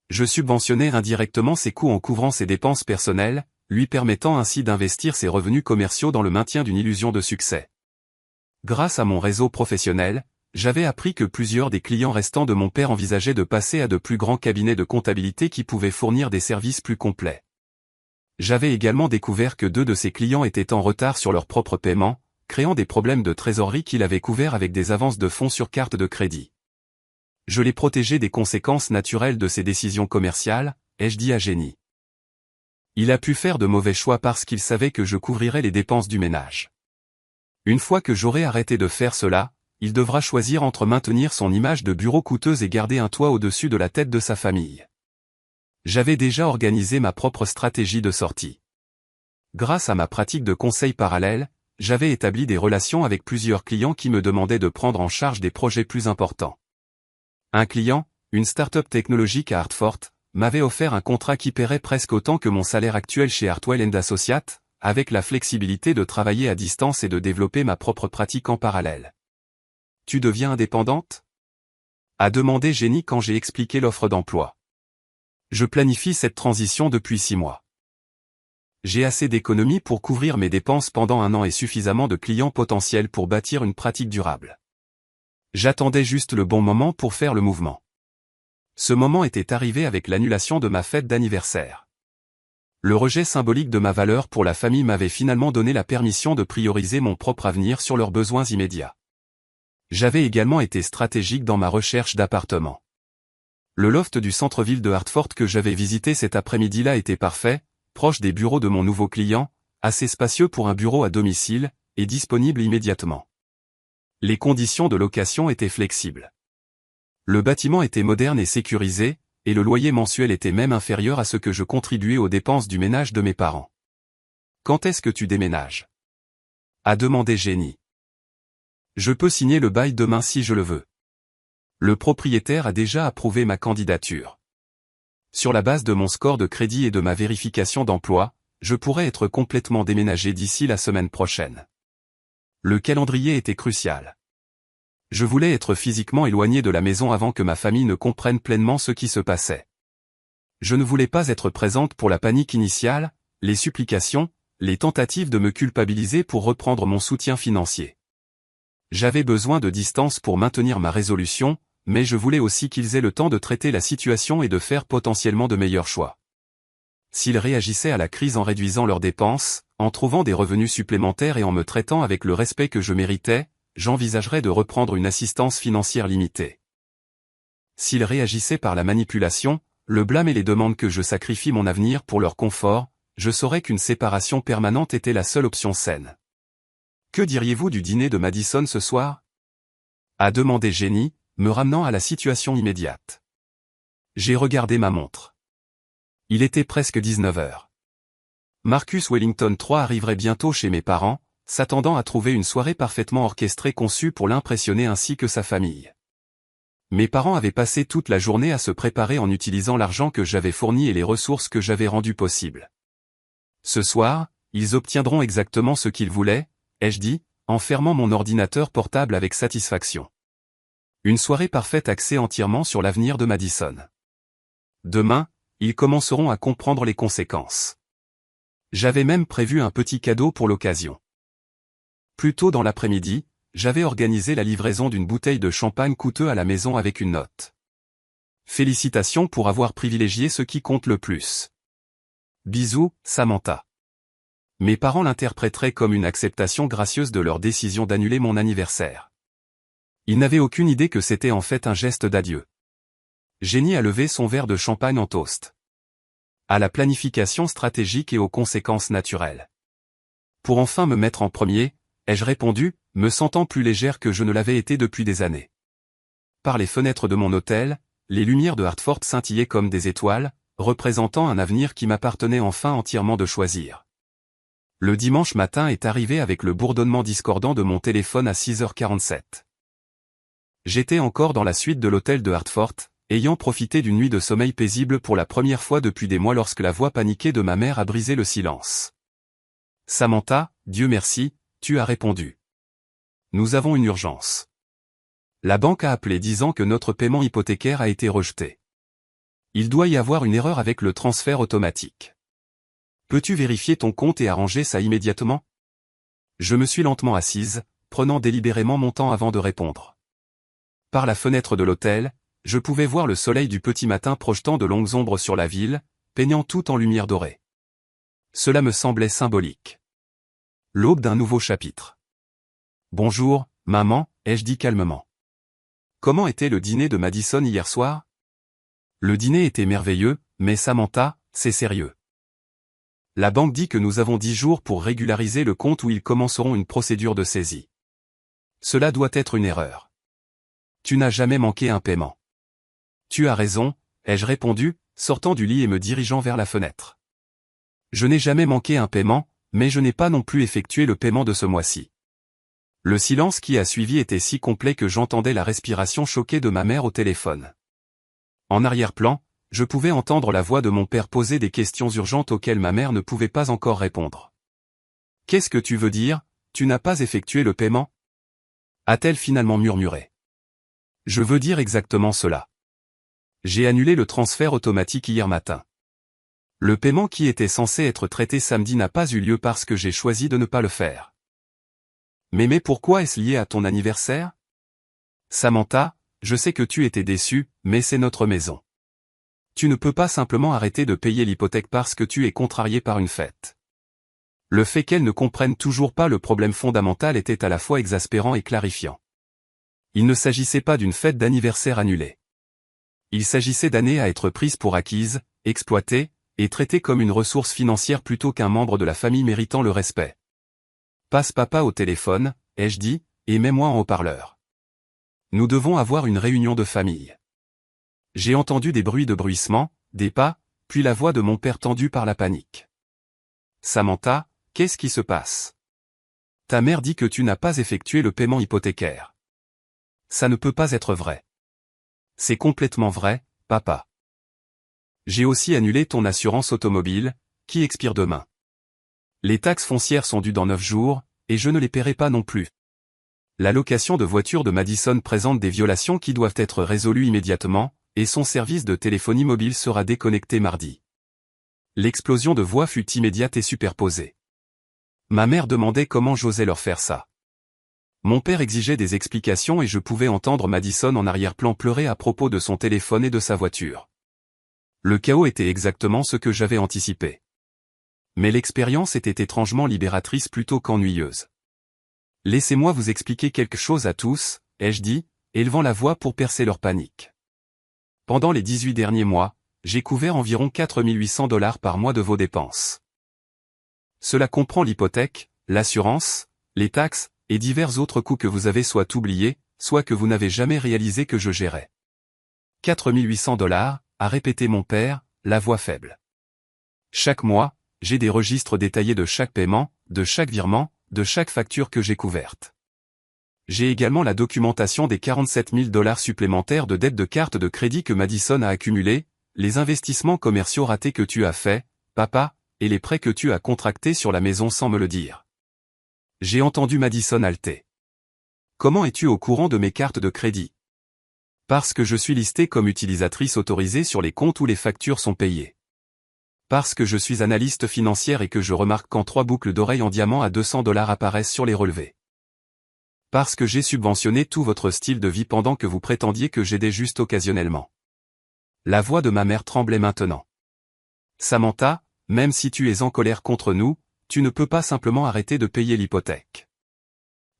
Je subventionnais indirectement ses coûts en couvrant ses dépenses personnelles, lui permettant ainsi d'investir ses revenus commerciaux dans le maintien d'une illusion de succès. Grâce à mon réseau professionnel, j'avais appris que plusieurs des clients restants de mon père envisageaient de passer à de plus grands cabinets de comptabilité qui pouvaient fournir des services plus complets. J'avais également découvert que 2 de ses clients étaient en retard sur leur propre paiement, créant des problèmes de trésorerie qu'il avait couverts avec des avances de fonds sur carte de crédit. Je les protégeais des conséquences naturelles de ces décisions commerciales, ai-je dit à Jenny. Il a pu faire de mauvais choix parce qu'il savait que je couvrirais les dépenses du ménage. Une fois que j'aurai arrêté de faire cela, il devra choisir entre maintenir son image de bureau coûteuse et garder un toit au-dessus de la tête de sa famille. J'avais déjà organisé ma propre stratégie de sortie. Grâce à ma pratique de conseil parallèle, j'avais établi des relations avec plusieurs clients qui me demandaient de prendre en charge des projets plus importants. Un client, une start-up technologique à Hartford, m'avait offert un contrat qui paierait presque autant que mon salaire actuel chez Hartwell & Associates, avec la flexibilité de travailler à distance et de développer ma propre pratique en parallèle. Tu deviens indépendante ? A demandé Jenny quand j'ai expliqué l'offre d'emploi. Je planifie cette transition depuis 6 mois. J'ai assez d'économies pour couvrir mes dépenses pendant 1 an et suffisamment de clients potentiels pour bâtir une pratique durable. J'attendais juste le bon moment pour faire le mouvement. Ce moment était arrivé avec l'annulation de ma fête d'anniversaire. Le rejet symbolique de ma valeur pour la famille m'avait finalement donné la permission de prioriser mon propre avenir sur leurs besoins immédiats. J'avais également été stratégique dans ma recherche d'appartements. Le loft du centre-ville de Hartford que j'avais visité cet après-midi-là était parfait, proche des bureaux de mon nouveau client, assez spacieux pour un bureau à domicile, et disponible immédiatement. Les conditions de location étaient flexibles. Le bâtiment était moderne et sécurisé, et le loyer mensuel était même inférieur à ce que je contribuais aux dépenses du ménage de mes parents. Quand est-ce que tu déménages? A demandé Jenny. Je peux signer le bail demain si je le veux. Le propriétaire a déjà approuvé ma candidature. Sur la base de mon score de crédit et de ma vérification d'emploi, je pourrais être complètement déménagé d'ici la semaine prochaine. Le calendrier était crucial. Je voulais être physiquement éloigné de la maison avant que ma famille ne comprenne pleinement ce qui se passait. Je ne voulais pas être présente pour la panique initiale, les supplications, les tentatives de me culpabiliser pour reprendre mon soutien financier. J'avais besoin de distance pour maintenir ma résolution, mais je voulais aussi qu'ils aient le temps de traiter la situation et de faire potentiellement de meilleurs choix. S'ils réagissaient à la crise en réduisant leurs dépenses, en trouvant des revenus supplémentaires et en me traitant avec le respect que je méritais, j'envisagerais de reprendre une assistance financière limitée. S'ils réagissaient par la manipulation, le blâme et les demandes que je sacrifie mon avenir pour leur confort, je saurais qu'une séparation permanente était la seule option saine. Que diriez-vous du dîner de Madison ce soir? A demandé Jenny, me ramenant à la situation immédiate. J'ai regardé ma montre. Il était presque 19 heures. Marcus Wellington III arriverait bientôt chez mes parents, s'attendant à trouver une soirée parfaitement orchestrée conçue pour l'impressionner ainsi que sa famille. Mes parents avaient passé toute la journée à se préparer en utilisant l'argent que j'avais fourni et les ressources que j'avais rendues possibles. Ce soir, ils obtiendront exactement ce qu'ils voulaient, ai-je dit, en fermant mon ordinateur portable avec satisfaction. Une soirée parfaite axée entièrement sur l'avenir de Madison. Demain, ils commenceront à comprendre les conséquences. J'avais même prévu un petit cadeau pour l'occasion. Plus tôt dans l'après-midi, j'avais organisé la livraison d'une bouteille de champagne coûteux à la maison avec une note. Félicitations pour avoir privilégié ce qui compte le plus. Bisous, Samantha. Mes parents l'interpréteraient comme une acceptation gracieuse de leur décision d'annuler mon anniversaire. Ils n'avaient aucune idée que c'était en fait un geste d'adieu. Jenny a levé son verre de champagne en toast. À la planification stratégique et aux conséquences naturelles. Pour enfin me mettre en premier, ai-je répondu, me sentant plus légère que je ne l'avais été depuis des années. Par les fenêtres de mon hôtel, les lumières de Hartford scintillaient comme des étoiles, représentant un avenir qui m'appartenait enfin entièrement de choisir. Le dimanche matin est arrivé avec le bourdonnement discordant de mon téléphone à 6h47. J'étais encore dans la suite de l'hôtel de Hartford, ayant profité d'une nuit de sommeil paisible pour la première fois depuis des mois lorsque la voix paniquée de ma mère a brisé le silence. Samantha, Dieu merci, tu as répondu. Nous avons une urgence. La banque a appelé disant que notre paiement hypothécaire a été rejeté. Il doit y avoir une erreur avec le transfert automatique. Peux-tu vérifier ton compte et arranger ça immédiatement? Je me suis lentement assise, prenant délibérément mon temps avant de répondre. Par la fenêtre de l'hôtel, je pouvais voir le soleil du petit matin projetant de longues ombres sur la ville, peignant tout en lumière dorée. Cela me semblait symbolique. L'aube d'un nouveau chapitre. Bonjour, maman, ai-je dit calmement. Comment était le dîner de Madison hier soir? Le dîner était merveilleux, mais Samantha, c'est sérieux. La banque dit que nous avons 10 jours pour régulariser le compte où ils commenceront une procédure de saisie. Cela doit être une erreur. Tu n'as jamais manqué un paiement. Tu as raison, ai-je répondu, sortant du lit et me dirigeant vers la fenêtre. Je n'ai jamais manqué un paiement, mais je n'ai pas non plus effectué le paiement de ce mois-ci. Le silence qui a suivi était si complet que j'entendais la respiration choquée de ma mère au téléphone. En arrière-plan, je pouvais entendre la voix de mon père poser des questions urgentes auxquelles ma mère ne pouvait pas encore répondre. « Qu'est-ce que tu veux dire, tu n'as pas effectué le paiement ?» a-t-elle finalement murmuré. « Je veux dire exactement cela. J'ai annulé le transfert automatique hier matin. Le paiement qui était censé être traité samedi n'a pas eu lieu parce que j'ai choisi de ne pas le faire. » Mais pourquoi est-ce lié à ton anniversaire? Samantha, je sais que tu étais déçue, mais c'est notre maison. Tu ne peux pas simplement arrêter de payer l'hypothèque parce que tu es contrarié par une fête. Le fait qu'elle ne comprenne toujours pas le problème fondamental était à la fois exaspérant et clarifiant. Il ne s'agissait pas d'une fête d'anniversaire annulée. Il s'agissait d'années à être prises pour acquises, exploitées, et traitées comme une ressource financière plutôt qu'un membre de la famille méritant le respect. Passe papa au téléphone, ai-je dit, et mets-moi en haut-parleur. Nous devons avoir une réunion de famille. J'ai entendu des bruits de bruissement, des pas, puis la voix de mon père tendue par la panique. Samantha, qu'est-ce qui se passe? Ta mère dit que tu n'as pas effectué le paiement hypothécaire. Ça ne peut pas être vrai. C'est complètement vrai, papa. J'ai aussi annulé ton assurance automobile, qui expire demain. Les taxes foncières sont dues dans 9 jours, et je ne les paierai pas non plus. La location de voiture de Madison présente des violations qui doivent être résolues immédiatement, et son service de téléphonie mobile sera déconnecté mardi. L'explosion de voix fut immédiate et superposée. Ma mère demandait comment j'osais leur faire ça. Mon père exigeait des explications et je pouvais entendre Madison en arrière-plan pleurer à propos de son téléphone et de sa voiture. Le chaos était exactement ce que j'avais anticipé. Mais l'expérience était étrangement libératrice plutôt qu'ennuyeuse. Laissez-moi vous expliquer quelque chose à tous, ai-je dit, élevant la voix pour percer leur panique. Pendant les 18 derniers mois, j'ai couvert environ 4 800 $ par mois de vos dépenses. Cela comprend l'hypothèque, l'assurance, les taxes, et divers autres coûts que vous avez soit oubliés, soit que vous n'avez jamais réalisé que je gérais. 4 800 $, a répété mon père, la voix faible. Chaque mois, j'ai des registres détaillés de chaque paiement, de chaque virement, de chaque facture que j'ai couverte. J'ai également la documentation des 47 000 $ supplémentaires de dettes de carte de crédit que Madison a accumulées, les investissements commerciaux ratés que tu as faits, papa, et les prêts que tu as contractés sur la maison sans me le dire. J'ai entendu Madison halter. Comment es-tu au courant de mes cartes de crédit? Parce que je suis listée comme utilisatrice autorisée sur les comptes où les factures sont payées. Parce que je suis analyste financière et que je remarque quand 3 boucles d'oreilles en diamant à 200 $ apparaissent sur les relevés. Parce que j'ai subventionné tout votre style de vie pendant que vous prétendiez que j'aidais juste occasionnellement. La voix de ma mère tremblait maintenant. Samantha, même si tu es en colère contre nous, tu ne peux pas simplement arrêter de payer l'hypothèque.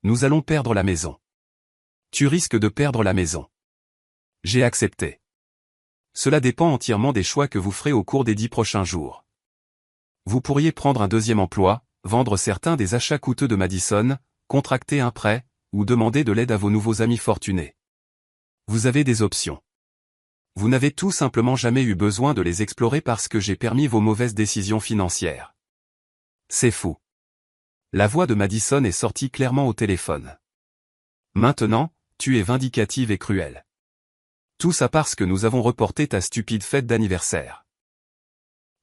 Nous allons perdre la maison. Tu risques de perdre la maison. J'ai accepté. Cela dépend entièrement des choix que vous ferez au cours des 10 prochains jours. Vous pourriez prendre un deuxième emploi, vendre certains des achats coûteux de Madison, contracter un prêt, ou demander de l'aide à vos nouveaux amis fortunés. Vous avez des options. Vous n'avez tout simplement jamais eu besoin de les explorer parce que j'ai permis vos mauvaises décisions financières. C'est fou. La voix de Madison est sortie clairement au téléphone. Maintenant, tu es vindicative et cruelle. Tout ça parce que nous avons reporté ta stupide fête d'anniversaire.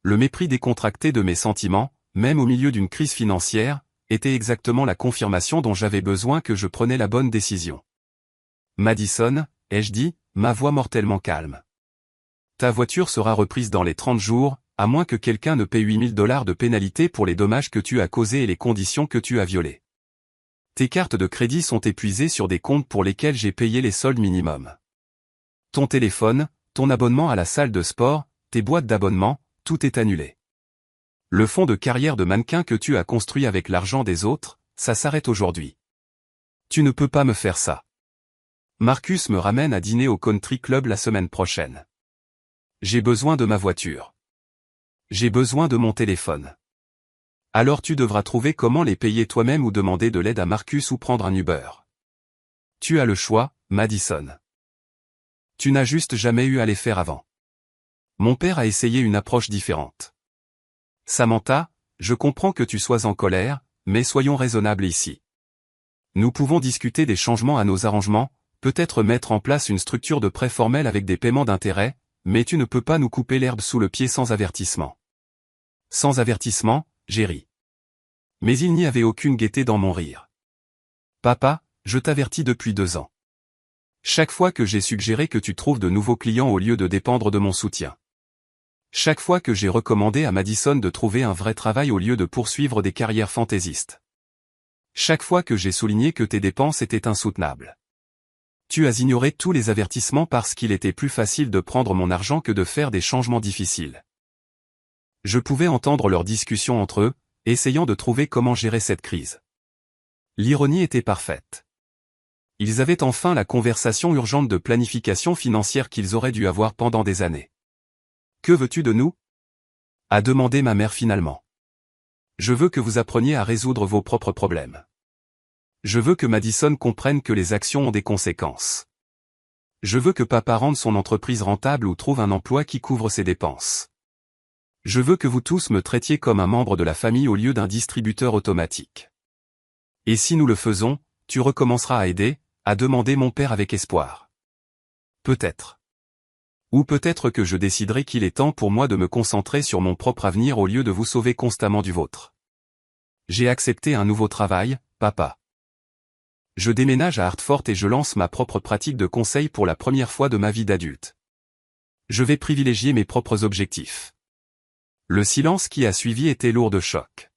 Le mépris décontracté de mes sentiments, même au milieu d'une crise financière, était exactement la confirmation dont j'avais besoin que je prenais la bonne décision. Madison, ai-je dit, ma voix mortellement calme. Ta voiture sera reprise dans les 30 jours, à moins que quelqu'un ne paie 8 000 $ de pénalité pour les dommages que tu as causés et les conditions que tu as violées. Tes cartes de crédit sont épuisées sur des comptes pour lesquels j'ai payé les soldes minimums. Ton téléphone, ton abonnement à la salle de sport, tes boîtes d'abonnement, tout est annulé. Le fonds de carrière de mannequin que tu as construit avec l'argent des autres, ça s'arrête aujourd'hui. Tu ne peux pas me faire ça. Marcus me ramène à dîner au country club la semaine prochaine. J'ai besoin de ma voiture. J'ai besoin de mon téléphone. Alors tu devras trouver comment les payer toi-même ou demander de l'aide à Marcus ou prendre un Uber. Tu as le choix, Madison. Tu n'as juste jamais eu à les faire avant. Mon père a essayé une approche différente. Samantha, je comprends que tu sois en colère, mais soyons raisonnables ici. Nous pouvons discuter des changements à nos arrangements, peut-être mettre en place une structure de prêt formel avec des paiements d'intérêt, mais tu ne peux pas nous couper l'herbe sous le pied sans avertissement. Sans avertissement, j'ai ri. Mais il n'y avait aucune gaieté dans mon rire. Papa, je t'avertis depuis 2 ans. Chaque fois que j'ai suggéré que tu trouves de nouveaux clients au lieu de dépendre de mon soutien. Chaque fois que j'ai recommandé à Madison de trouver un vrai travail au lieu de poursuivre des carrières fantaisistes. Chaque fois que j'ai souligné que tes dépenses étaient insoutenables. Tu as ignoré tous les avertissements parce qu'il était plus facile de prendre mon argent que de faire des changements difficiles. Je pouvais entendre leurs discussions entre eux, essayant de trouver comment gérer cette crise. L'ironie était parfaite. Ils avaient enfin la conversation urgente de planification financière qu'ils auraient dû avoir pendant des années. Que veux-tu de nous? A demandé ma mère finalement. Je veux que vous appreniez à résoudre vos propres problèmes. Je veux que Madison comprenne que les actions ont des conséquences. Je veux que papa rende son entreprise rentable ou trouve un emploi qui couvre ses dépenses. Je veux que vous tous me traitiez comme un membre de la famille au lieu d'un distributeur automatique. Et si nous le faisons, tu recommenceras à aider, a demandé mon père avec espoir. Peut-être. Ou peut-être que je déciderai qu'il est temps pour moi de me concentrer sur mon propre avenir au lieu de vous sauver constamment du vôtre. J'ai accepté un nouveau travail, papa. Je déménage à Hartford et je lance ma propre pratique de conseil pour la première fois de ma vie d'adulte. Je vais privilégier mes propres objectifs. Le silence qui a suivi était lourd de choc.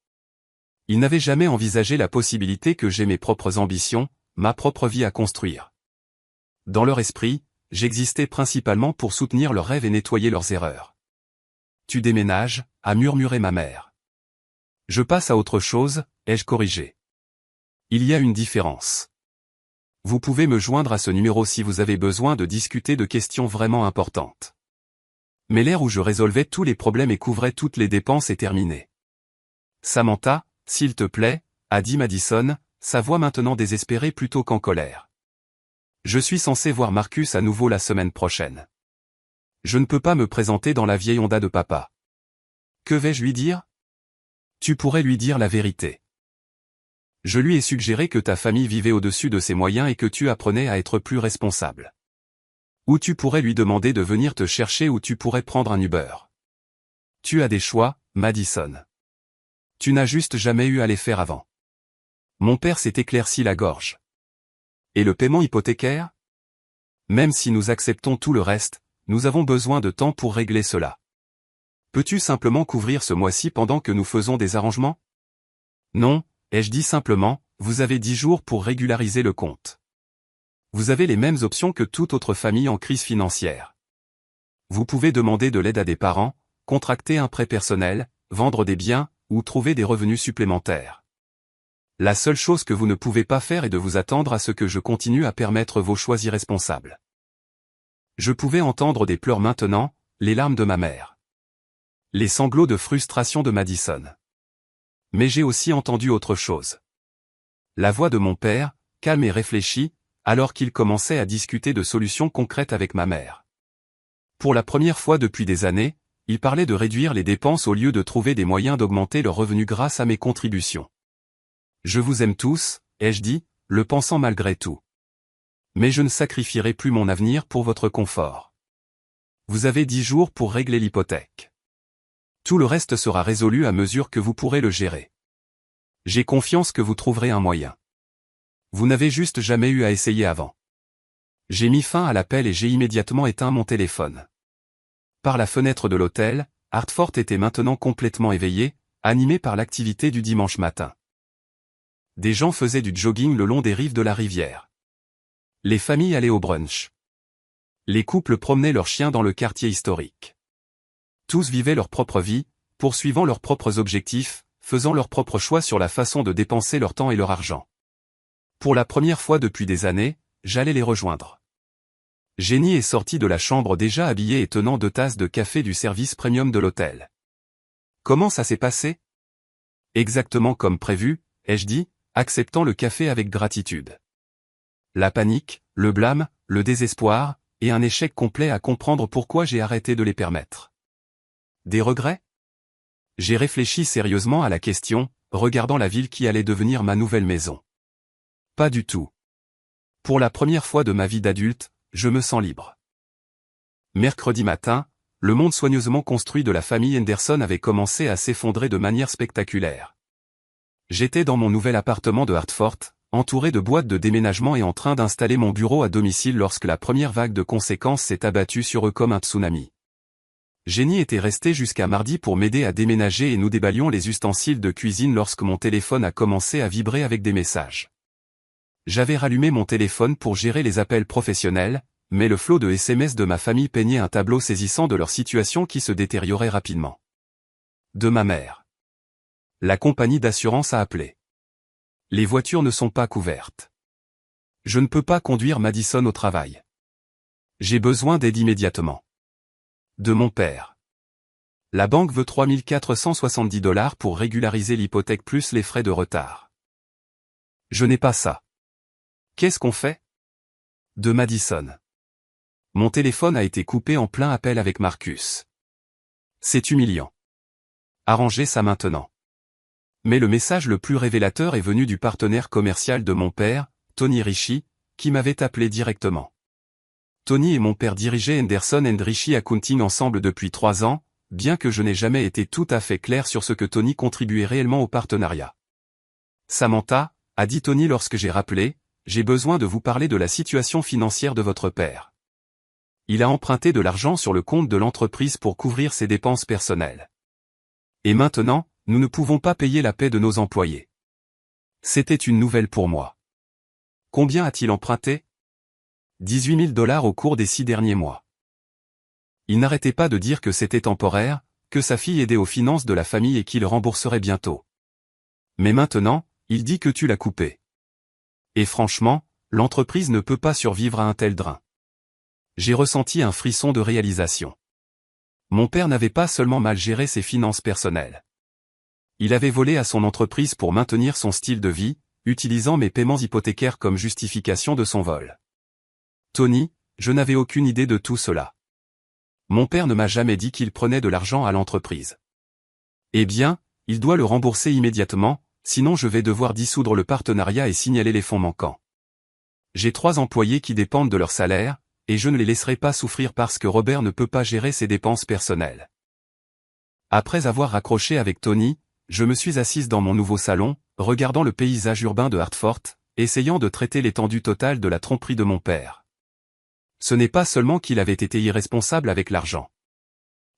Il n'avait jamais envisagé la possibilité que j'ai mes propres ambitions, ma propre vie à construire. Dans leur esprit, j'existais principalement pour soutenir leurs rêves et nettoyer leurs erreurs. Tu déménages, a murmuré ma mère. Je passe à autre chose, ai-je corrigé. Il y a une différence. Vous pouvez me joindre à ce numéro si vous avez besoin de discuter de questions vraiment importantes. Mais l'ère où je résolvais tous les problèmes et couvrais toutes les dépenses est terminée. Samantha, s'il te plaît, a dit Madison, sa voix maintenant désespérée plutôt qu'en colère. Je suis censé voir Marcus à nouveau la semaine prochaine. Je ne peux pas me présenter dans la vieille Honda de papa. Que vais-je lui dire? Tu pourrais lui dire la vérité. Je lui ai suggéré que ta famille vivait au-dessus de ses moyens et que tu apprenais à être plus responsable. Ou tu pourrais lui demander de venir te chercher ou tu pourrais prendre un Uber. Tu as des choix, Madison. Tu n'as juste jamais eu à les faire avant. Mon père s'est éclairci la gorge. Et le paiement hypothécaire? Même si nous acceptons tout le reste, nous avons besoin de temps pour régler cela. Peux-tu simplement couvrir ce mois-ci pendant que nous faisons des arrangements? Non, ai-je dit simplement, vous avez 10 jours pour régulariser le compte. Vous avez les mêmes options que toute autre famille en crise financière. Vous pouvez demander de l'aide à des parents, contracter un prêt personnel, vendre des biens, ou trouver des revenus supplémentaires. La seule chose que vous ne pouvez pas faire est de vous attendre à ce que je continue à permettre vos choix irresponsables. Je pouvais entendre des pleurs maintenant, les larmes de ma mère. Les sanglots de frustration de Madison. Mais j'ai aussi entendu autre chose. La voix de mon père, calme et réfléchie, alors qu'il commençait à discuter de solutions concrètes avec ma mère. Pour la première fois depuis des années, il parlait de réduire les dépenses au lieu de trouver des moyens d'augmenter leurs revenus grâce à mes contributions. Je vous aime tous, ai-je dit, le pensant malgré tout. Mais je ne sacrifierai plus mon avenir pour votre confort. Vous avez 10 jours pour régler l'hypothèque. Tout le reste sera résolu à mesure que vous pourrez le gérer. J'ai confiance que vous trouverez un moyen. Vous n'avez juste jamais eu à essayer avant. J'ai mis fin à l'appel et j'ai immédiatement éteint mon téléphone. Par la fenêtre de l'hôtel, Hartford était maintenant complètement éveillé, animé par l'activité du dimanche matin. Des gens faisaient du jogging le long des rives de la rivière. Les familles allaient au brunch. Les couples promenaient leurs chiens dans le quartier historique. Tous vivaient leur propre vie, poursuivant leurs propres objectifs, faisant leurs propres choix sur la façon de dépenser leur temps et leur argent. Pour la première fois depuis des années, j'allais les rejoindre. Jenny est sortie de la chambre déjà habillée et tenant 2 tasses de café du service premium de l'hôtel. Comment ça s'est passé? Exactement comme prévu, ai-je dit, acceptant le café avec gratitude. La panique, le blâme, le désespoir, et un échec complet à comprendre pourquoi j'ai arrêté de les permettre. Des regrets? J'ai réfléchi sérieusement à la question, regardant la ville qui allait devenir ma nouvelle maison. Pas du tout. Pour la première fois de ma vie d'adulte, je me sens libre. Mercredi matin, le monde soigneusement construit de la famille Henderson avait commencé à s'effondrer de manière spectaculaire. J'étais dans mon nouvel appartement de Hartford, entouré de boîtes de déménagement et en train d'installer mon bureau à domicile lorsque la première vague de conséquences s'est abattue sur eux comme un tsunami. Jenny était restée jusqu'à mardi pour m'aider à déménager et nous déballions les ustensiles de cuisine lorsque mon téléphone a commencé à vibrer avec des messages. J'avais rallumé mon téléphone pour gérer les appels professionnels, mais le flot de SMS de ma famille peignait un tableau saisissant de leur situation qui se détériorait rapidement. De ma mère. La compagnie d'assurance a appelé. Les voitures ne sont pas couvertes. Je ne peux pas conduire Madison au travail. J'ai besoin d'aide immédiatement. De mon père. La banque veut $3 470 pour régulariser l'hypothèque plus les frais de retard. Je n'ai pas ça. Qu'est-ce qu'on fait? De Madison. Mon téléphone a été coupé en plein appel avec Marcus. C'est humiliant. Arrangez ça maintenant. Mais le message le plus révélateur est venu du partenaire commercial de mon père, Tony Richie, qui m'avait appelé directement. Tony et mon père dirigeaient Henderson & Richie Accounting ensemble depuis 3 ans, bien que je n'ai jamais été tout à fait clair sur ce que Tony contribuait réellement au partenariat. Samantha, a dit Tony lorsque j'ai rappelé, j'ai besoin de vous parler de la situation financière de votre père. Il a emprunté de l'argent sur le compte de l'entreprise pour couvrir ses dépenses personnelles. Et maintenant, nous ne pouvons pas payer la paie de nos employés. C'était une nouvelle pour moi. Combien a-t-il emprunté ? 18 000 $ au cours des 6 derniers mois. Il n'arrêtait pas de dire que c'était temporaire, que sa fille aidait aux finances de la famille et qu'il rembourserait bientôt. Mais maintenant, il dit que tu l'as coupé. Et franchement, l'entreprise ne peut pas survivre à un tel drain. J'ai ressenti un frisson de réalisation. Mon père n'avait pas seulement mal géré ses finances personnelles. Il avait volé à son entreprise pour maintenir son style de vie, utilisant mes paiements hypothécaires comme justification de son vol. Tony, je n'avais aucune idée de tout cela. Mon père ne m'a jamais dit qu'il prenait de l'argent à l'entreprise. Eh bien, il doit le rembourser immédiatement, sinon je vais devoir dissoudre le partenariat et signaler les fonds manquants. J'ai 3 employés qui dépendent de leur salaire, et je ne les laisserai pas souffrir parce que Robert ne peut pas gérer ses dépenses personnelles. Après avoir raccroché avec Tony, je me suis assise dans mon nouveau salon, regardant le paysage urbain de Hartford, essayant de traiter l'étendue totale de la tromperie de mon père. Ce n'est pas seulement qu'il avait été irresponsable avec l'argent.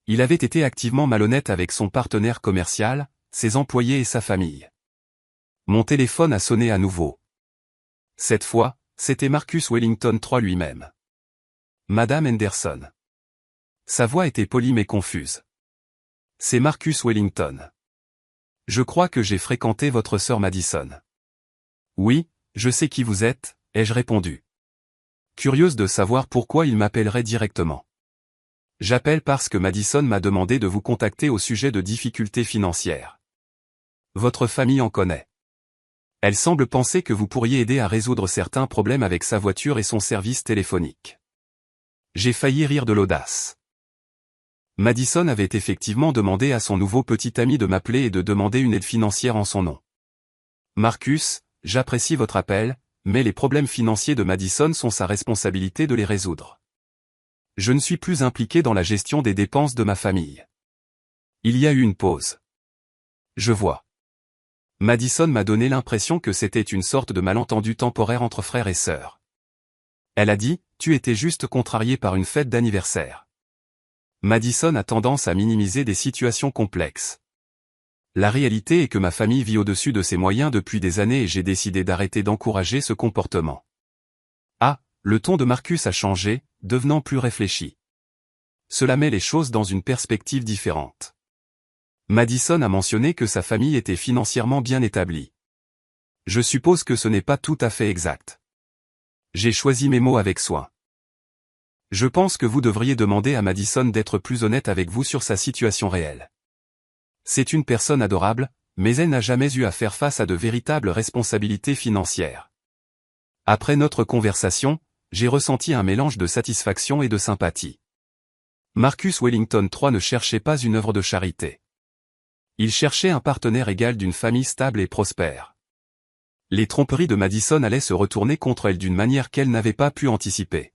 Il avait été activement malhonnête avec son partenaire commercial, ses employés et sa famille. Mon téléphone a sonné à nouveau. Cette fois, c'était Marcus Wellington III lui-même. Madame Henderson. Sa voix était polie mais confuse. C'est Marcus Wellington. Je crois que j'ai fréquenté votre sœur Madison. Oui, je sais qui vous êtes, ai-je répondu. Curieuse de savoir pourquoi il m'appellerait directement. J'appelle parce que Madison m'a demandé de vous contacter au sujet de difficultés financières. Votre famille en connaît. Elle semble penser que vous pourriez aider à résoudre certains problèmes avec sa voiture et son service téléphonique. J'ai failli rire de l'audace. Madison avait effectivement demandé à son nouveau petit ami de m'appeler et de demander une aide financière en son nom. Marcus, j'apprécie votre appel, mais les problèmes financiers de Madison sont sa responsabilité de les résoudre. Je ne suis plus impliqué dans la gestion des dépenses de ma famille. Il y a eu une pause. Je vois. Madison m'a donné l'impression que c'était une sorte de malentendu temporaire entre frères et sœurs. Elle a dit, tu étais juste contrarié par une fête d'anniversaire. Madison a tendance à minimiser des situations complexes. La réalité est que ma famille vit au-dessus de ses moyens depuis des années et j'ai décidé d'arrêter d'encourager ce comportement. Ah, le ton de Marcus a changé, devenant plus réfléchi. Cela met les choses dans une perspective différente. Madison a mentionné que sa famille était financièrement bien établie. Je suppose que ce n'est pas tout à fait exact. J'ai choisi mes mots avec soin. Je pense que vous devriez demander à Madison d'être plus honnête avec vous sur sa situation réelle. C'est une personne adorable, mais elle n'a jamais eu à faire face à de véritables responsabilités financières. Après notre conversation, j'ai ressenti un mélange de satisfaction et de sympathie. Marcus Wellington III ne cherchait pas une œuvre de charité. Il cherchait un partenaire égal d'une famille stable et prospère. Les tromperies de Madison allaient se retourner contre elle d'une manière qu'elle n'avait pas pu anticiper.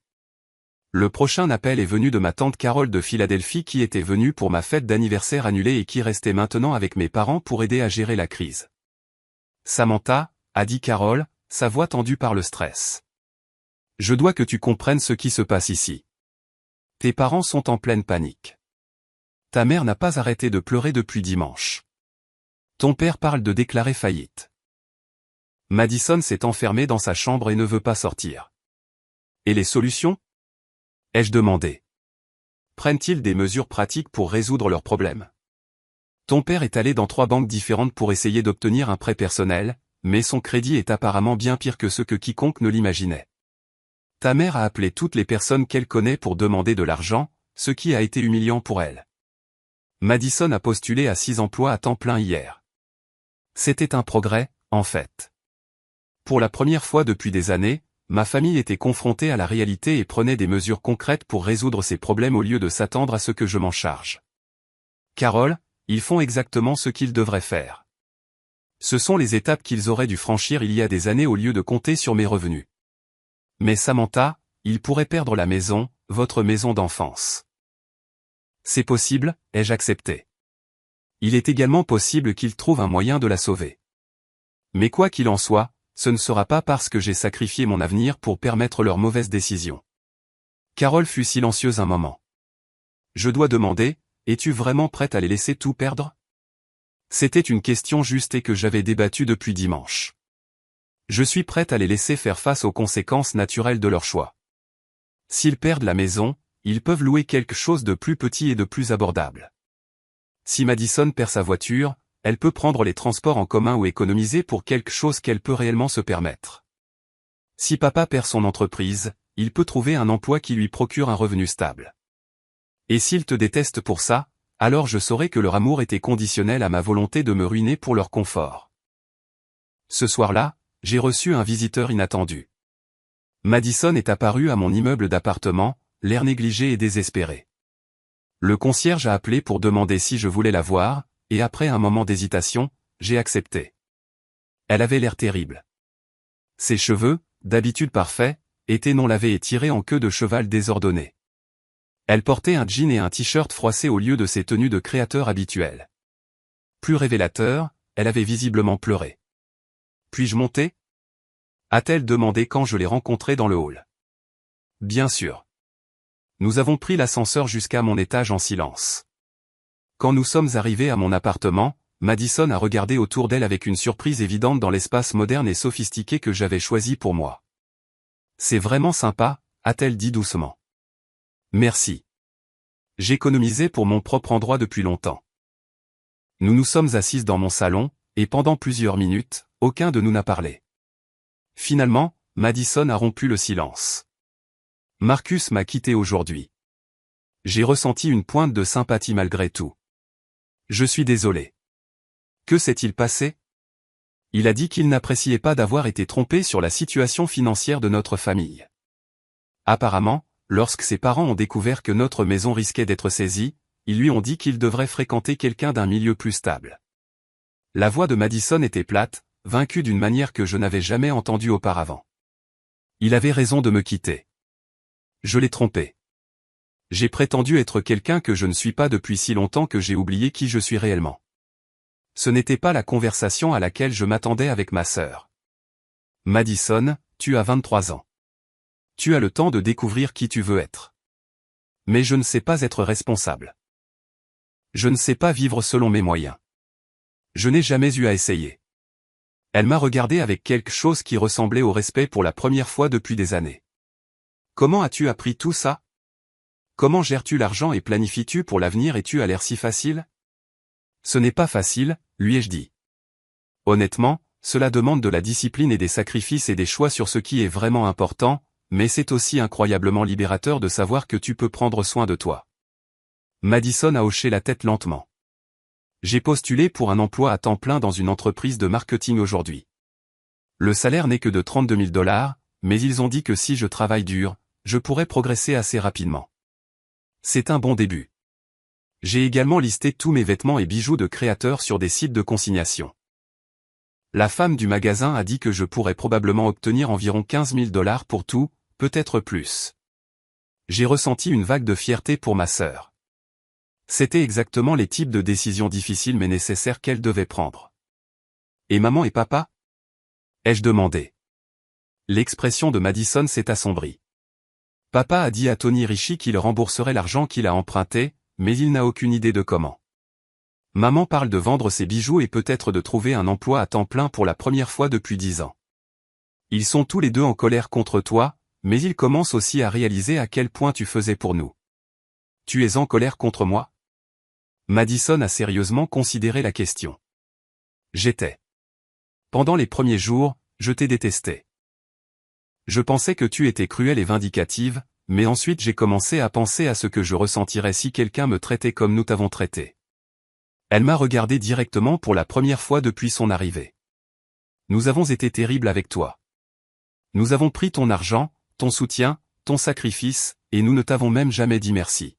Le prochain appel est venu de ma tante Carole de Philadelphie qui était venue pour ma fête d'anniversaire annulée et qui restait maintenant avec mes parents pour aider à gérer la crise. Samantha, a dit Carole, sa voix tendue par le stress. Je dois que tu comprennes ce qui se passe ici. Tes parents sont en pleine panique. Ta mère n'a pas arrêté de pleurer depuis dimanche. Ton père parle de déclarer faillite. Madison s'est enfermée dans sa chambre et ne veut pas sortir. Et les solutions ? Ai-je demandé. Prennent-ils des mesures pratiques pour résoudre leurs problèmes ? Ton père est allé dans 3 banques différentes pour essayer d'obtenir un prêt personnel, mais son crédit est apparemment bien pire que ce que quiconque ne l'imaginait. Ta mère a appelé toutes les personnes qu'elle connaît pour demander de l'argent, ce qui a été humiliant pour elle. Madison a postulé à 6 emplois à temps plein hier. C'était un progrès, en fait. Pour la première fois depuis des années, ma famille était confrontée à la réalité et prenait des mesures concrètes pour résoudre ces problèmes au lieu de s'attendre à ce que je m'en charge. Carole, ils font exactement ce qu'ils devraient faire. Ce sont les étapes qu'ils auraient dû franchir il y a des années au lieu de compter sur mes revenus. Mais Samantha, ils pourraient perdre la maison, votre maison d'enfance. C'est possible, ai-je accepté. Il est également possible qu'ils trouvent un moyen de la sauver. Mais quoi qu'il en soit, ce ne sera pas parce que j'ai sacrifié mon avenir pour permettre leur mauvaise décision. Carole fut silencieuse un moment. Je dois demander, es-tu vraiment prête à les laisser tout perdre? C'était une question juste et que j'avais débattue depuis dimanche. Je suis prête à les laisser faire face aux conséquences naturelles de leur choix. S'ils perdent la maison, ils peuvent louer quelque chose de plus petit et de plus abordable. Si Madison perd sa voiture, elle peut prendre les transports en commun ou économiser pour quelque chose qu'elle peut réellement se permettre. Si papa perd son entreprise, il peut trouver un emploi qui lui procure un revenu stable. Et s'ils te détestent pour ça, alors je saurai que leur amour était conditionnel à ma volonté de me ruiner pour leur confort. Ce soir-là, j'ai reçu un visiteur inattendu. Madison est apparue à mon immeuble d'appartement, l'air négligé et désespéré. Le concierge a appelé pour demander si je voulais la voir, et après un moment d'hésitation, j'ai accepté. Elle avait l'air terrible. Ses cheveux, d'habitude parfaits, étaient non lavés et tirés en queue de cheval désordonnée. Elle portait un jean et un t-shirt froissé au lieu de ses tenues de créateur habituelles. Plus révélateur, elle avait visiblement pleuré. « Puis-je monter » a-t-elle demandé quand je l'ai rencontrée dans le hall. Bien sûr. Nous avons pris l'ascenseur jusqu'à mon étage en silence. Quand nous sommes arrivés à mon appartement, Madison a regardé autour d'elle avec une surprise évidente dans l'espace moderne et sophistiqué que j'avais choisi pour moi. « C'est vraiment sympa », a-t-elle dit doucement. « Merci. J'économisais pour mon propre endroit depuis longtemps. » Nous nous sommes assises dans mon salon, et pendant plusieurs minutes, aucun de nous n'a parlé. Finalement, Madison a rompu le silence. « Marcus m'a quitté aujourd'hui. J'ai ressenti une pointe de sympathie malgré tout. Je suis désolé. Que s'est-il passé? Il a dit qu'il n'appréciait pas d'avoir été trompé sur la situation financière de notre famille. Apparemment, lorsque ses parents ont découvert que notre maison risquait d'être saisie, ils lui ont dit qu'il devrait fréquenter quelqu'un d'un milieu plus stable. » La voix de Madison était plate, vaincue d'une manière que je n'avais jamais entendue auparavant. Il avait raison de me quitter. Je l'ai trompé. J'ai prétendu être quelqu'un que je ne suis pas depuis si longtemps que j'ai oublié qui je suis réellement. Ce n'était pas la conversation à laquelle je m'attendais avec ma sœur. Madison, tu as 23 ans. Tu as le temps de découvrir qui tu veux être. Mais je ne sais pas être responsable. Je ne sais pas vivre selon mes moyens. Je n'ai jamais eu à essayer. Elle m'a regardé avec quelque chose qui ressemblait au respect pour la première fois depuis des années. Comment as-tu appris tout ça? Comment gères-tu l'argent et planifies-tu pour l'avenir et tu as l'air si facile? Ce n'est pas facile, lui ai-je dit. Honnêtement, cela demande de la discipline et des sacrifices et des choix sur ce qui est vraiment important, mais c'est aussi incroyablement libérateur de savoir que tu peux prendre soin de toi. Madison a hoché la tête lentement. J'ai postulé pour un emploi à temps plein dans une entreprise de marketing aujourd'hui. Le salaire n'est que de 32 000 $, mais ils ont dit que si je travaille dur, je pourrais progresser assez rapidement. C'est un bon début. J'ai également listé tous mes vêtements et bijoux de créateurs sur des sites de consignation. La femme du magasin a dit que je pourrais probablement obtenir environ 15 000 $ pour tout, peut-être plus. J'ai ressenti une vague de fierté pour ma sœur. C'était exactement les types de décisions difficiles mais nécessaires qu'elle devait prendre. Et maman et papa? Ai-je demandé. L'expression de Madison s'est assombrie. Papa a dit à Tony Richie qu'il rembourserait l'argent qu'il a emprunté, mais il n'a aucune idée de comment. Maman parle de vendre ses bijoux et peut-être de trouver un emploi à temps plein pour la première fois depuis 10 ans. Ils sont tous les deux en colère contre toi, mais ils commencent aussi à réaliser à quel point tu faisais pour nous. Tu es en colère contre moi? Madison a sérieusement considéré la question. J'étais. Pendant les premiers jours, je t'ai détesté. Je pensais que tu étais cruelle et vindicative, mais ensuite j'ai commencé à penser à ce que je ressentirais si quelqu'un me traitait comme nous t'avons traité. Elle m'a regardé directement pour la première fois depuis son arrivée. Nous avons été terribles avec toi. Nous avons pris ton argent, ton soutien, ton sacrifice, et nous ne t'avons même jamais dit merci.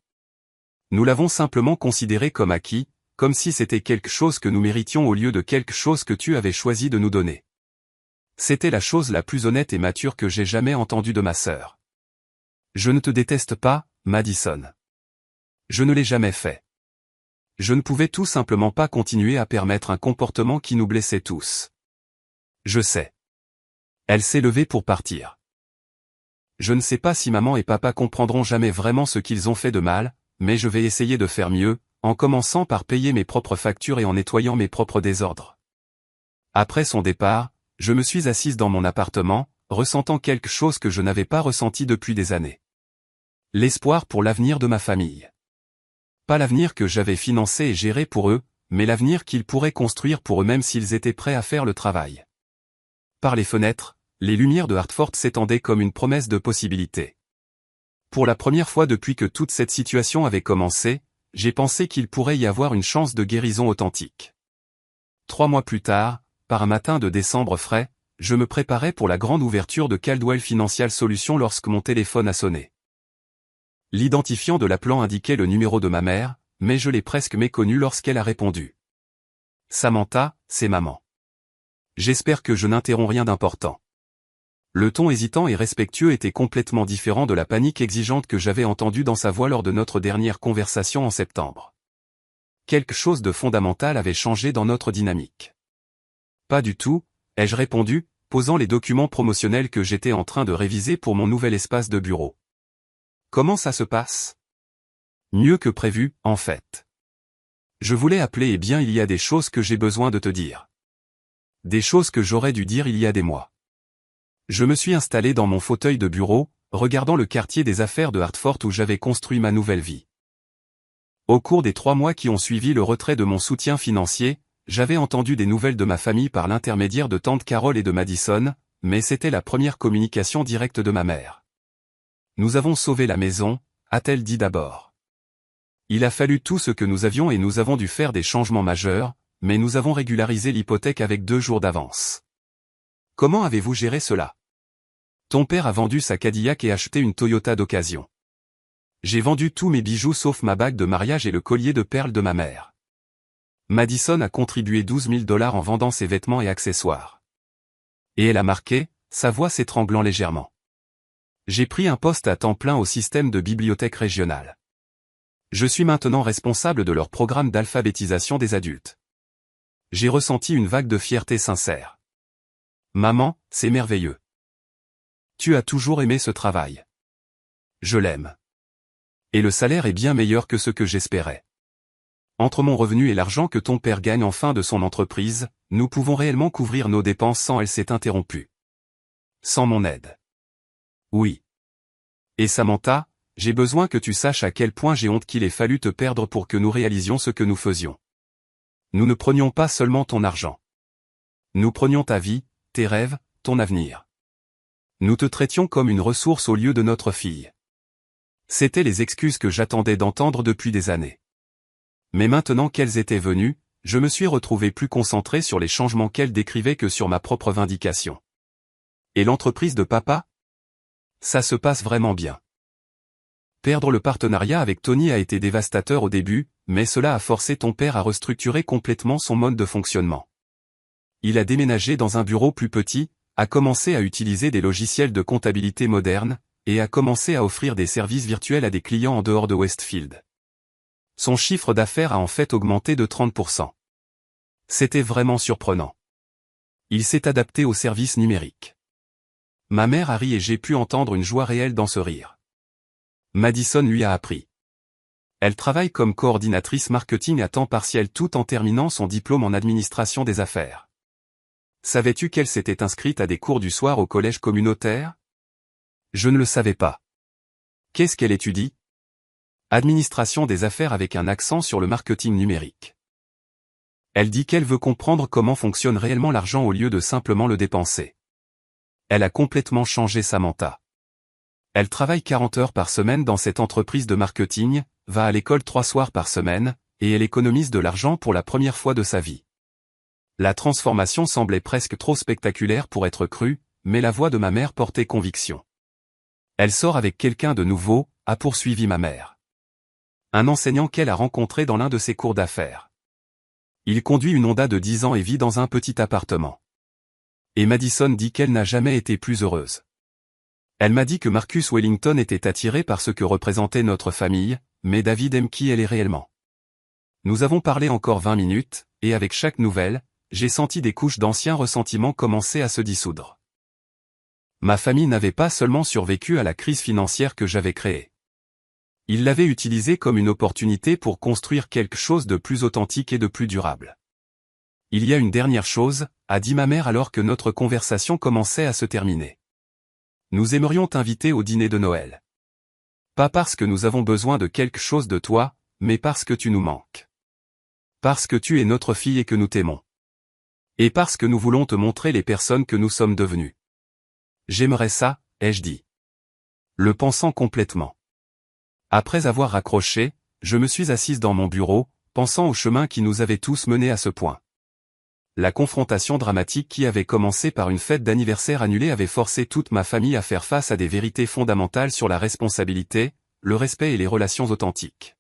Nous l'avons simplement considéré comme acquis, comme si c'était quelque chose que nous méritions au lieu de quelque chose que tu avais choisi de nous donner. C'était la chose la plus honnête et mature que j'ai jamais entendue de ma sœur. Je ne te déteste pas, Madison. Je ne l'ai jamais fait. Je ne pouvais tout simplement pas continuer à permettre un comportement qui nous blessait tous. Je sais. Elle s'est levée pour partir. Je ne sais pas si maman et papa comprendront jamais vraiment ce qu'ils ont fait de mal, mais je vais essayer de faire mieux, en commençant par payer mes propres factures et en nettoyant mes propres désordres. Après son départ, je me suis assise dans mon appartement, ressentant quelque chose que je n'avais pas ressenti depuis des années. L'espoir pour l'avenir de ma famille. Pas l'avenir que j'avais financé et géré pour eux, mais l'avenir qu'ils pourraient construire pour eux-mêmes s'ils étaient prêts à faire le travail. Par les fenêtres, les lumières de Hartford s'étendaient comme une promesse de possibilité. Pour la première fois depuis que toute cette situation avait commencé, j'ai pensé qu'il pourrait y avoir une chance de guérison authentique. 3 mois plus tard, par un matin de décembre frais, je me préparais pour la grande ouverture de Caldwell Financial Solutions lorsque mon téléphone a sonné. L'identifiant de l'appelant indiquait le numéro de ma mère, mais je l'ai presque méconnu lorsqu'elle a répondu. Samantha, c'est maman. J'espère que je n'interromps rien d'important. Le ton hésitant et respectueux était complètement différent de la panique exigeante que j'avais entendue dans sa voix lors de notre dernière conversation en septembre. Quelque chose de fondamental avait changé dans notre dynamique. Pas du tout, ai-je répondu, posant les documents promotionnels que j'étais en train de réviser pour mon nouvel espace de bureau. Comment ça se passe? Mieux que prévu, en fait. Je voulais appeler et bien il y a des choses que j'ai besoin de te dire. Des choses que j'aurais dû dire il y a des mois. Je me suis installé dans mon fauteuil de bureau, regardant le quartier des affaires de Hartford où j'avais construit ma nouvelle vie. Au cours des 3 mois qui ont suivi le retrait de mon soutien financier, j'avais entendu des nouvelles de ma famille par l'intermédiaire de tante Carole et de Madison, mais c'était la première communication directe de ma mère. Nous avons sauvé la maison, a-t-elle dit d'abord. Il a fallu tout ce que nous avions et nous avons dû faire des changements majeurs, mais nous avons régularisé l'hypothèque avec 2 jours d'avance. Comment avez-vous géré cela? Ton père a vendu sa Cadillac et acheté une Toyota d'occasion. J'ai vendu tous mes bijoux sauf ma bague de mariage et le collier de perles de ma mère. Madison a contribué 12 000 $ en vendant ses vêtements et accessoires. Et elle a marqué, sa voix s'étranglant légèrement. J'ai pris un poste à temps plein au système de bibliothèque régionale. Je suis maintenant responsable de leur programme d'alphabétisation des adultes. J'ai ressenti une vague de fierté sincère. Maman, c'est merveilleux. Tu as toujours aimé ce travail. Je l'aime. Et le salaire est bien meilleur que ce que j'espérais. Entre mon revenu et l'argent que ton père gagne en fin de son entreprise, nous pouvons réellement couvrir nos dépenses sans elle s'est interrompue. Sans mon aide. Oui. Et Samantha, j'ai besoin que tu saches à quel point j'ai honte qu'il ait fallu te perdre pour que nous réalisions ce que nous faisions. Nous ne prenions pas seulement ton argent. Nous prenions ta vie, tes rêves, ton avenir. Nous te traitions comme une ressource au lieu de notre fille. C'étaient les excuses que j'attendais d'entendre depuis des années. Mais maintenant qu'elles étaient venues, je me suis retrouvé plus concentré sur les changements qu'elles décrivaient que sur ma propre vindication. Et l'entreprise de papa? Ça se passe vraiment bien. Perdre le partenariat avec Tony a été dévastateur au début, mais cela a forcé ton père à restructurer complètement son mode de fonctionnement. Il a déménagé dans un bureau plus petit, a commencé à utiliser des logiciels de comptabilité modernes, et a commencé à offrir des services virtuels à des clients en dehors de Westfield. Son chiffre d'affaires a en fait augmenté de 30%. C'était vraiment surprenant. Il s'est adapté aux services numériques. Ma mère a ri et j'ai pu entendre une joie réelle dans ce rire. Madison lui a appris. Elle travaille comme coordinatrice marketing à temps partiel tout en terminant son diplôme en administration des affaires. Savais-tu qu'elle s'était inscrite à des cours du soir au collège communautaire? Je ne le savais pas. Qu'est-ce qu'elle étudie? Administration des affaires avec un accent sur le marketing numérique. Elle dit qu'elle veut comprendre comment fonctionne réellement l'argent au lieu de simplement le dépenser. Elle a complètement changé Samantha. Elle travaille 40 heures par semaine dans cette entreprise de marketing, va à l'école 3 soirs par semaine, et elle économise de l'argent pour la première fois de sa vie. La transformation semblait presque trop spectaculaire pour être crue, mais la voix de ma mère portait conviction. Elle sort avec quelqu'un de nouveau, a poursuivi ma mère. Un enseignant qu'elle a rencontré dans l'un de ses cours d'affaires. Il conduit une Honda de 10 ans et vit dans un petit appartement. Et Madison dit qu'elle n'a jamais été plus heureuse. Elle m'a dit que Marcus Wellington était attiré par ce que représentait notre famille, mais David aime qui elle est réellement. Nous avons parlé encore 20 minutes, et avec chaque nouvelle, j'ai senti des couches d'anciens ressentiments commencer à se dissoudre. Ma famille n'avait pas seulement survécu à la crise financière que j'avais créée. Ils l'avaient utilisée comme une opportunité pour construire quelque chose de plus authentique et de plus durable. Il y a une dernière chose, a dit ma mère alors que notre conversation commençait à se terminer. Nous aimerions t'inviter au dîner de Noël. Pas parce que nous avons besoin de quelque chose de toi, mais parce que tu nous manques. Parce que tu es notre fille et que nous t'aimons. Et parce que nous voulons te montrer les personnes que nous sommes devenues. J'aimerais ça, ai-je dit. Le pensant complètement. Après avoir raccroché, je me suis assise dans mon bureau, pensant au chemin qui nous avait tous menés à ce point. La confrontation dramatique qui avait commencé par une fête d'anniversaire annulée avait forcé toute ma famille à faire face à des vérités fondamentales sur la responsabilité, le respect et les relations authentiques.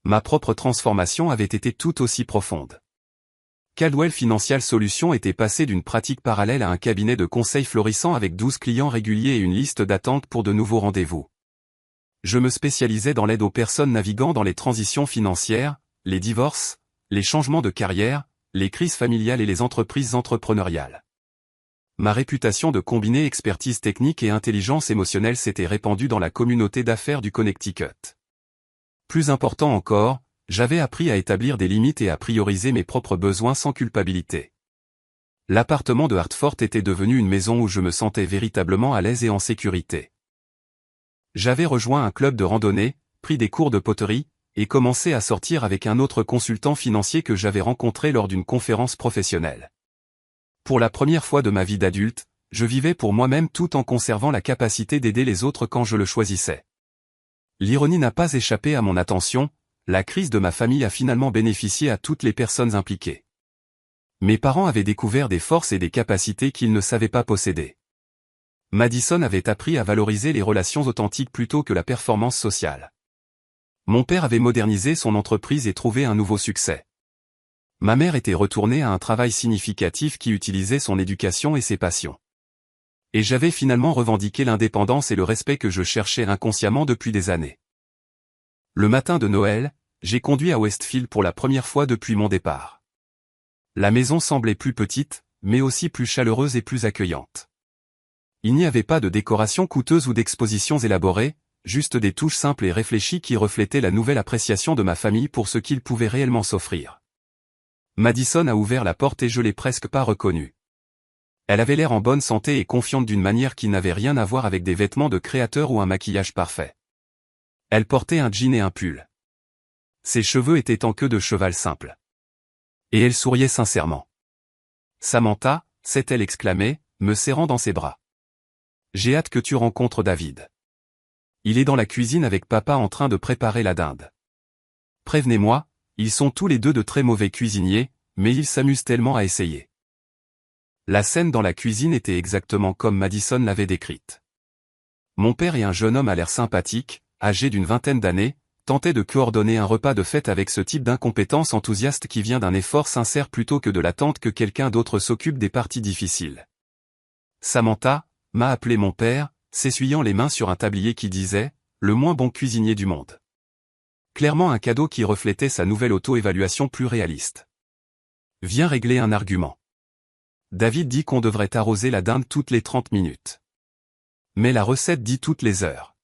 Ma propre transformation avait été tout aussi profonde. Caldwell Financial Solutions était passé d'une pratique parallèle à un cabinet de conseil florissant avec 12 clients réguliers et une liste d'attente pour de nouveaux rendez-vous. Je me spécialisais dans l'aide aux personnes naviguant dans les transitions financières, les divorces, les changements de carrière, les crises familiales et les entreprises entrepreneuriales. Ma réputation de combiner expertise technique et intelligence émotionnelle s'était répandue dans la communauté d'affaires du Connecticut. Plus important encore, j'avais appris à établir des limites et à prioriser mes propres besoins sans culpabilité. L'appartement de Hartford était devenu une maison où je me sentais véritablement à l'aise et en sécurité. J'avais rejoint un club de randonnée, pris des cours de poterie, et commencé à sortir avec un autre consultant financier que j'avais rencontré lors d'une conférence professionnelle. Pour la première fois de ma vie d'adulte, je vivais pour moi-même tout en conservant la capacité d'aider les autres quand je le choisissais. L'ironie n'a pas échappé à mon attention, la crise de ma famille a finalement bénéficié à toutes les personnes impliquées. Mes parents avaient découvert des forces et des capacités qu'ils ne savaient pas posséder. Madison avait appris à valoriser les relations authentiques plutôt que la performance sociale. Mon père avait modernisé son entreprise et trouvé un nouveau succès. Ma mère était retournée à un travail significatif qui utilisait son éducation et ses passions. Et j'avais finalement revendiqué l'indépendance et le respect que je cherchais inconsciemment depuis des années. Le matin de Noël, j'ai conduit à Westfield pour la première fois depuis mon départ. La maison semblait plus petite, mais aussi plus chaleureuse et plus accueillante. Il n'y avait pas de décoration coûteuse ou d'expositions élaborées, juste des touches simples et réfléchies qui reflétaient la nouvelle appréciation de ma famille pour ce qu'ils pouvaient réellement s'offrir. Madison a ouvert la porte et je l'ai presque pas reconnue. Elle avait l'air en bonne santé et confiante d'une manière qui n'avait rien à voir avec des vêtements de créateur ou un maquillage parfait. Elle portait un jean et un pull. Ses cheveux étaient en queue de cheval simple. Et elle souriait sincèrement. « Samantha » s'est-elle exclamée, me serrant dans ses bras. « J'ai hâte que tu rencontres David. Il est dans la cuisine avec papa en train de préparer la dinde. Prévenez-moi, ils sont tous les deux de très mauvais cuisiniers, mais ils s'amusent tellement à essayer. » La scène dans la cuisine était exactement comme Madison l'avait décrite. Mon père et un jeune homme à l'air sympathique, âgé d'une vingtaine d'années, tentaient de coordonner un repas de fête avec ce type d'incompétence enthousiaste qui vient d'un effort sincère plutôt que de l'attente que quelqu'un d'autre s'occupe des parties difficiles. Samantha, m'a appelé mon père, s'essuyant les mains sur un tablier qui disait « le moins bon cuisinier du monde ». Clairement un cadeau qui reflétait sa nouvelle auto-évaluation plus réaliste. Viens régler un argument. David dit qu'on devrait arroser la dinde toutes les 30 minutes. Mais la recette dit toutes les heures.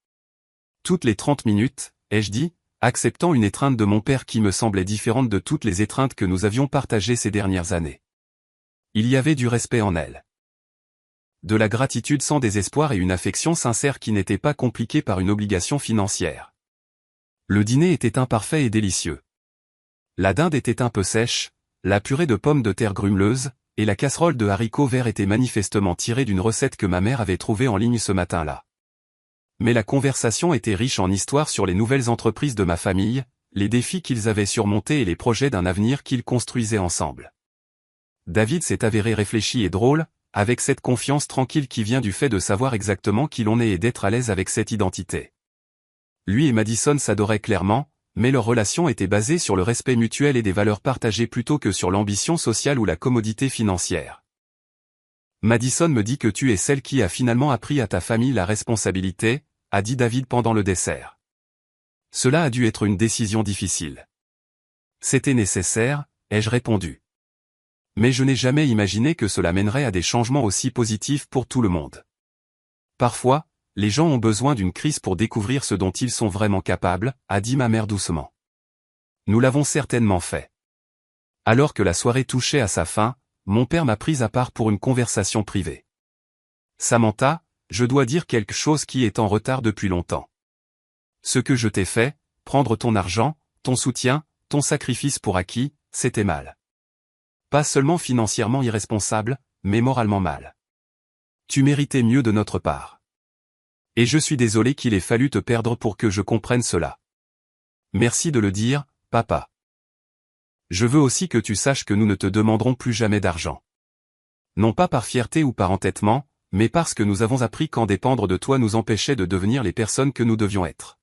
Toutes les 30 minutes, ai-je dit, acceptant une étreinte de mon père qui me semblait différente de toutes les étreintes que nous avions partagées ces dernières années. Il y avait du respect en elle. De la gratitude sans désespoir et une affection sincère qui n'était pas compliquée par une obligation financière. Le dîner était imparfait et délicieux. La dinde était un peu sèche, la purée de pommes de terre grumeleuse, et la casserole de haricots verts était manifestement tirée d'une recette que ma mère avait trouvée en ligne ce matin-là. Mais la conversation était riche en histoires sur les nouvelles entreprises de ma famille, les défis qu'ils avaient surmontés et les projets d'un avenir qu'ils construisaient ensemble. David s'est avéré réfléchi et drôle, avec cette confiance tranquille qui vient du fait de savoir exactement qui l'on est et d'être à l'aise avec cette identité. Lui et Madison s'adoraient clairement, mais leur relation était basée sur le respect mutuel et des valeurs partagées plutôt que sur l'ambition sociale ou la commodité financière. Madison me dit que tu es celle qui a finalement appris à ta famille la responsabilité, a dit David pendant le dessert. Cela a dû être une décision difficile. C'était nécessaire, ai-je répondu. Mais je n'ai jamais imaginé que cela mènerait à des changements aussi positifs pour tout le monde. Parfois, les gens ont besoin d'une crise pour découvrir ce dont ils sont vraiment capables, a dit ma mère doucement. Nous l'avons certainement fait. Alors que la soirée touchait à sa fin, mon père m'a prise à part pour une conversation privée. Samantha, je dois dire quelque chose qui est en retard depuis longtemps. Ce que je t'ai fait, prendre ton argent, ton soutien, ton sacrifice pour acquis, c'était mal. Pas seulement financièrement irresponsable, mais moralement mal. Tu méritais mieux de notre part. Et je suis désolé qu'il ait fallu te perdre pour que je comprenne cela. Merci de le dire, papa. Je veux aussi que tu saches que nous ne te demanderons plus jamais d'argent. Non pas par fierté ou par entêtement, mais parce que nous avons appris qu'en dépendre de toi nous empêchait de devenir les personnes que nous devions être.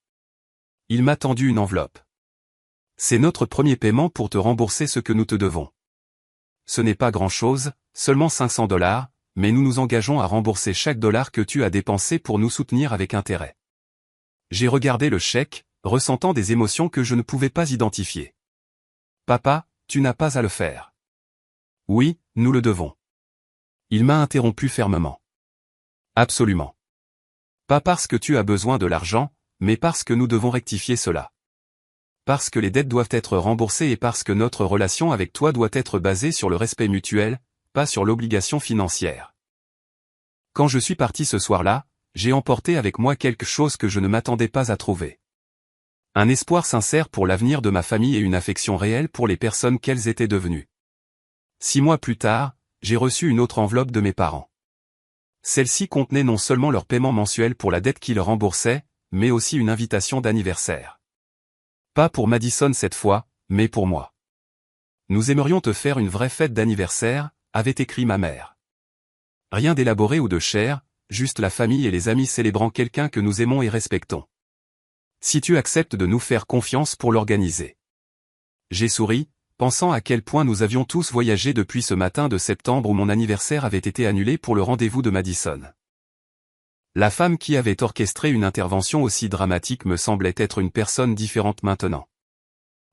Il m'a tendu une enveloppe. C'est notre premier paiement pour te rembourser ce que nous te devons. Ce n'est pas grand-chose, seulement $500, mais nous nous engageons à rembourser chaque dollar que tu as dépensé pour nous soutenir avec intérêt. J'ai regardé le chèque, ressentant des émotions que je ne pouvais pas identifier. Papa, tu n'as pas à le faire. Oui, nous le devons. Il m'a interrompu fermement. Absolument. Pas parce que tu as besoin de l'argent, mais parce que nous devons rectifier cela. Parce que les dettes doivent être remboursées et parce que notre relation avec toi doit être basée sur le respect mutuel, pas sur l'obligation financière. Quand je suis parti ce soir-là, j'ai emporté avec moi quelque chose que je ne m'attendais pas à trouver. Un espoir sincère pour l'avenir de ma famille et une affection réelle pour les personnes qu'elles étaient devenues. 6 mois plus tard, j'ai reçu une autre enveloppe de mes parents. Celle-ci contenait non seulement leur paiement mensuel pour la dette qu'ils remboursaient, mais aussi une invitation d'anniversaire. Pas pour Madison cette fois, mais pour moi. Nous aimerions te faire une vraie fête d'anniversaire, avait écrit ma mère. Rien d'élaboré ou de cher, juste la famille et les amis célébrant quelqu'un que nous aimons et respectons. Si tu acceptes de nous faire confiance pour l'organiser. J'ai souri, pensant à quel point nous avions tous voyagé depuis ce matin de septembre où mon anniversaire avait été annulé pour le rendez-vous de Madison. La femme qui avait orchestré une intervention aussi dramatique me semblait être une personne différente maintenant.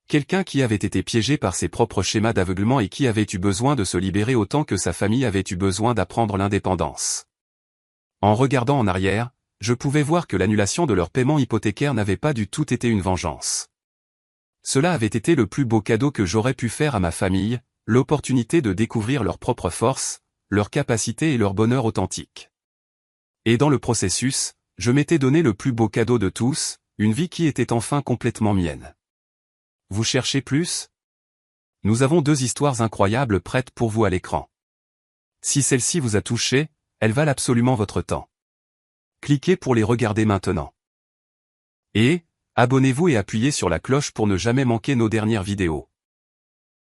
Quelqu'un qui avait été piégé par ses propres schémas d'aveuglement et qui avait eu besoin de se libérer autant que sa famille avait eu besoin d'apprendre l'indépendance. En regardant en arrière, je pouvais voir que l'annulation de leur paiement hypothécaire n'avait pas du tout été une vengeance. Cela avait été le plus beau cadeau que j'aurais pu faire à ma famille, l'opportunité de découvrir leurs propres forces, leurs capacités et leur bonheur authentique. Et dans le processus, je m'étais donné le plus beau cadeau de tous, une vie qui était enfin complètement mienne. Vous cherchez plus? Nous avons 2 histoires incroyables prêtes pour vous à l'écran. Si celle-ci vous a touché, elles valent absolument votre temps. Cliquez pour les regarder maintenant. Et, abonnez-vous et appuyez sur la cloche pour ne jamais manquer nos dernières vidéos.